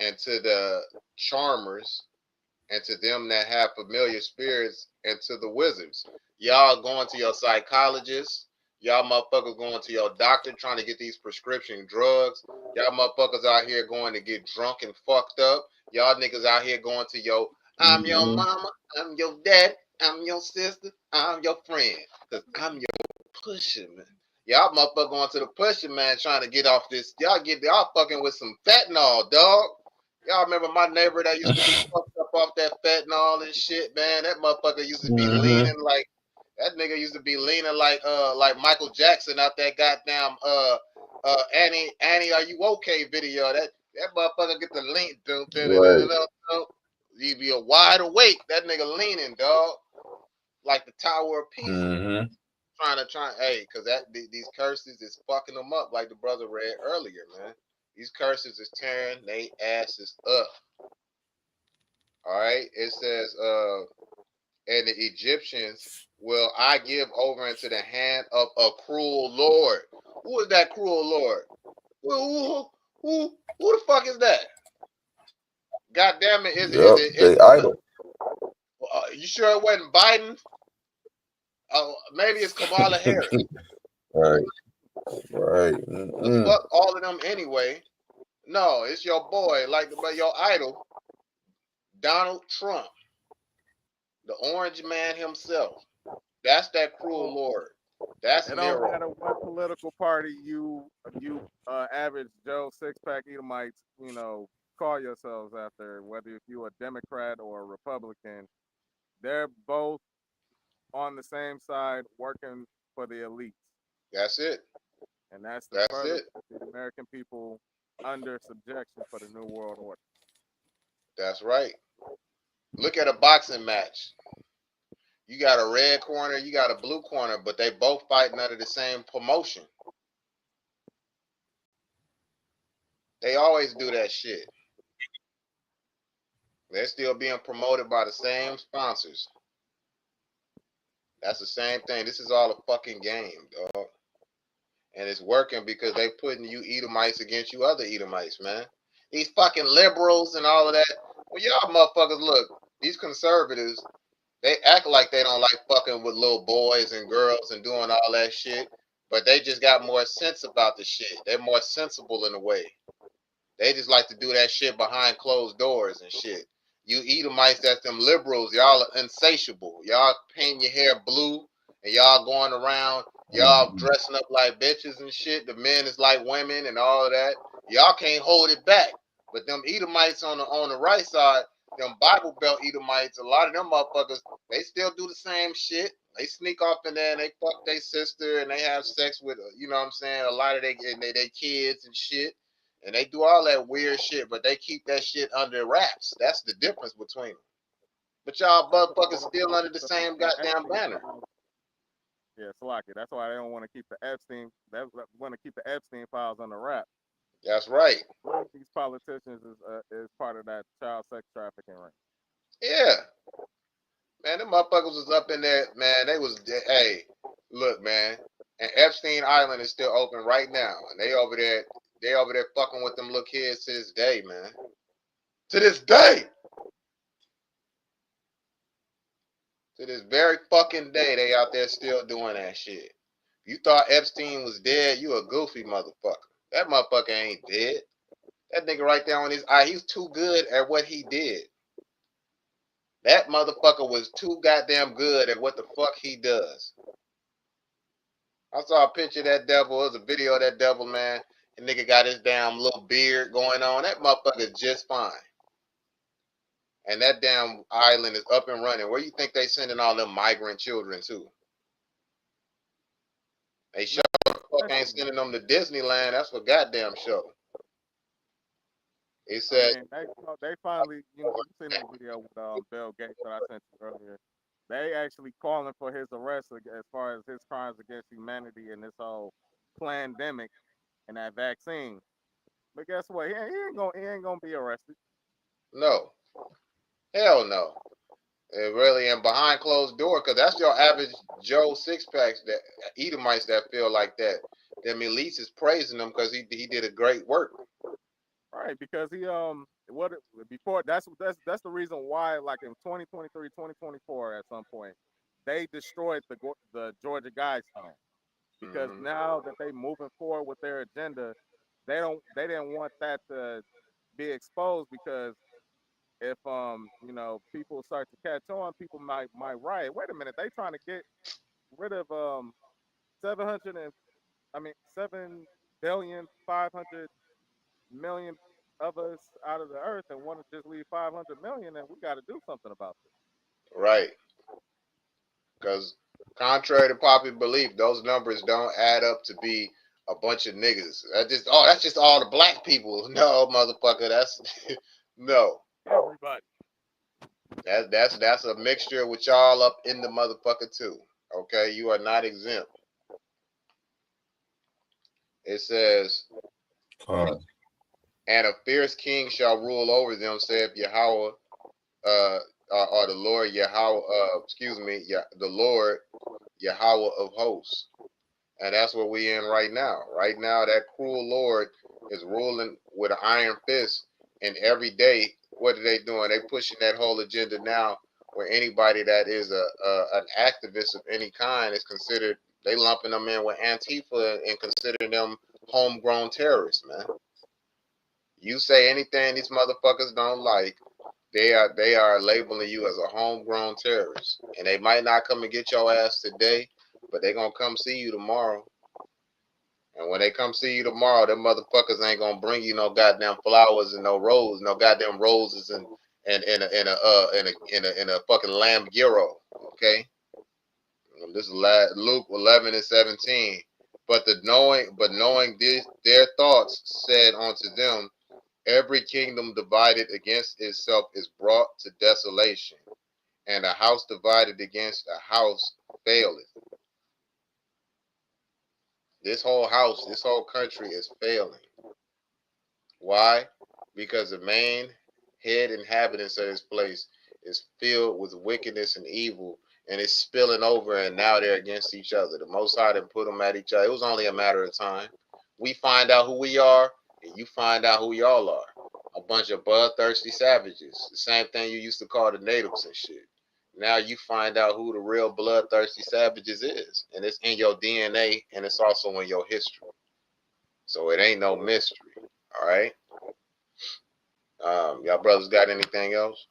and to the charmers and to them that have familiar spirits and to the wizards. Y'all going to your psychologist. Y'all motherfuckers going to your doctor trying to get these prescription drugs. Y'all motherfuckers out here going to get drunk and fucked up. Y'all niggas out here going to your, I'm your mama, I'm your dad, I'm your sister, I'm your friend. Because I'm your pusher, man. Y'all motherfucker going to the pusher, man, trying to get off this. Y'all fucking with some fentanyl, dog. Y'all remember my neighbor that used to be fucked up off that fentanyl and shit, man? That motherfucker used to be leaning like, that nigga used to be leaning like Michael Jackson out that goddamn Annie, are you okay video. That motherfucker get the lean, you be a wide awake. That nigga leaning, dog, like the Tower of Pisa. Hey, cause these curses is fucking them up, like the brother read earlier, man. These curses is tearing they asses up. All right, it says, and the Egyptians will I give over into the hand of a cruel Lord. Who is that cruel Lord? Who the fuck is that? God damn it! Is it idol. You sure it wasn't Biden? Maybe it's Kamala Harris. Right. But fuck all of them anyway. No, it's your boy, but your idol, Donald Trump, the orange man himself. That's that cruel Lord. That's It Nero. don't matter what political party you average Joe six-pack Edomites, call yourselves after, whether if you a Democrat or a Republican, they're both on the same side working for the elites. That's it. And that's the American people under subjection for the New World Order. That's right. Look at a boxing match. You got a red corner, you got a blue corner, but they both fighting under the same promotion. They always do that shit. They're still being promoted by the same sponsors. That's the same thing. This is all a fucking game, dog. And it's working because they putting you Edomites against you other Edomites, man. These fucking liberals and all of that. Well, y'all motherfuckers, look, these conservatives, they act like they don't like fucking with little boys and girls and doing all that shit, but they just got more sense about the shit. They're more sensible in a way. They just like to do that shit behind closed doors and shit. You Edomites, that's them liberals. Y'all are insatiable. Y'all paint your hair blue and y'all going around, y'all dressing up like bitches and shit. The men is like women and all of that. Y'all can't hold it back. But them Edomites on the right side, them Bible Belt Edomites, a lot of them motherfuckers, they still do the same shit. They sneak off in there and they fuck their sister and they have sex with, you know what I'm saying, a lot of they kids and shit. And they do all that weird shit, but they keep that shit under wraps. That's the difference between them. But y'all motherfuckers still under the same goddamn banner. Yeah, Slocky. That's why they don't want to keep the Epstein. They want to keep the Epstein files under wrap. That's right. These politicians is part of that child sex trafficking ring. Yeah. Man, them motherfuckers was up in there, man. Hey, look, man. And Epstein Island is still open right now. And they over there fucking with them little kids to this day, man. To this day. To this very fucking day, they out there still doing that shit. You thought Epstein was dead, you a goofy motherfucker. That motherfucker ain't dead. That nigga right there on his eye, he's too good at what he did. That motherfucker was too goddamn good at what the fuck he does. I saw a picture of that devil. It was a video of that devil, man. And nigga got his damn little beard going on. That motherfucker is just fine. And that damn island is up and running. Where you think they sending all them migrant children to? They sure fuck ain't sending them to Disneyland. That's for goddamn show. He said, they finally, you seen that video with Bill Gates that I sent you earlier. They actually calling for his arrest as far as his crimes against humanity and this whole pandemic and that vaccine. But guess what? He ain't gonna be arrested. No. Hell no. It really, and behind closed door, because that's your average Joe six packs that Edomites that feel like that. Them elites is praising him because he did a great work. Right, because he before that's the reason why, like in 2023, 2024 at some point, they destroyed the Georgia Guidestone. Because now that they moving forward with their agenda, they didn't want that to be exposed, because if people start to catch on, people might riot. Wait a minute, they trying to get rid of 7,500,000,000 of us out of the earth and want to just leave 500 million, and we got to do something about this. Right. Because contrary to popular belief, those numbers don't add up to be a bunch of niggas. That's just all the black people. No, motherfucker, that's no. Everybody. That's a mixture with y'all up in the motherfucker too. Okay, you are not exempt. It says, and a fierce king shall rule over them, saith Yahweh, or the Lord Yahweh, the Lord Yahweh of hosts. And that's what we in right now. Right now, that cruel Lord is ruling with an iron fist, and every day, what are they doing? They pushing that whole agenda now, where anybody that is an activist of any kind is considered, they lumping them in with Antifa and considering them homegrown terrorists, man. You say anything these motherfuckers don't like, they are labeling you as a homegrown terrorist. And they might not come and get your ass today, but they gonna come see you tomorrow. And when they come see you tomorrow, them motherfuckers ain't gonna bring you no goddamn flowers and no goddamn roses and in a fucking lamb gyro. Okay. This is Luke 11:17. But knowing this, their thoughts said unto them, every kingdom divided against itself is brought to desolation, and a house divided against a house faileth. This whole house, this whole country is failing. Why? Because the main head inhabitants of this place is filled with wickedness and evil, and it's spilling over, and now they're against each other. The Most High didn't put them at each other. It was only a matter of time. We find out who we are, and you find out who y'all are. A bunch of bloodthirsty savages. The same thing you used to call the natives and shit. Now you find out who the real bloodthirsty savages is. And it's in your DNA, and it's also in your history. So it ain't no mystery. All right? Y'all brothers got anything else?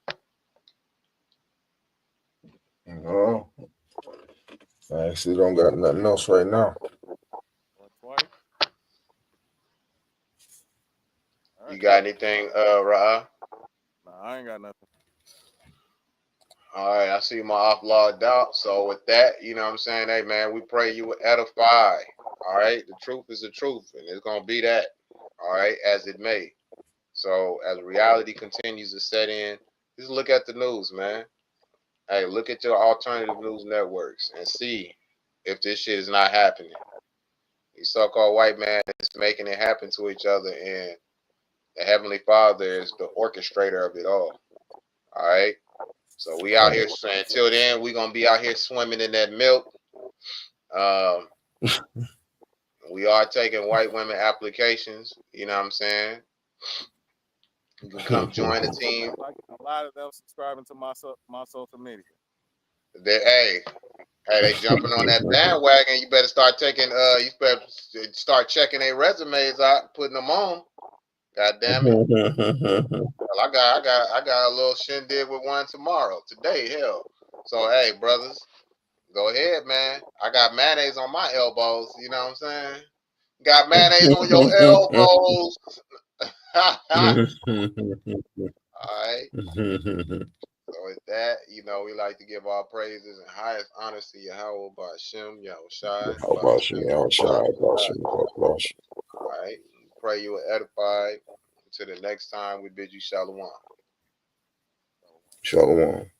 No. I actually don't got nothing else right now. You got anything, Ra? Nah, I ain't got nothing. All right, I see my off-logged out. So with that, you know what I'm saying? Hey, man, we pray you will edify. All right? The truth is the truth, and it's going to be that. All right? As it may. So as reality continues to set in, just look at the news, man. Hey, look at your alternative news networks and see if this shit is not happening. These so-called white man is making it happen to each other, and the Heavenly Father is the orchestrator of it all. All right? So we out here saying, till then, we're going to be out here swimming in that milk. We are taking white women applications. You know what I'm saying? You can come join the team. Like a lot of them subscribing to my social media. Hey, they jumping on that bandwagon. You better start taking. You better start checking their resumes out, putting them on. God damn it! Well, I got a little shindig with one today. Hell, so hey, brothers, go ahead, man. I got mayonnaise on my elbows. You know what I'm saying? Got mayonnaise on your elbows. All right. So with that, you know, we like to give our praises and highest honors to Yahweh Ba'ashem, Yahushai. All right. Pray you are edified. Until the next time, we bid you shalom. Shalom.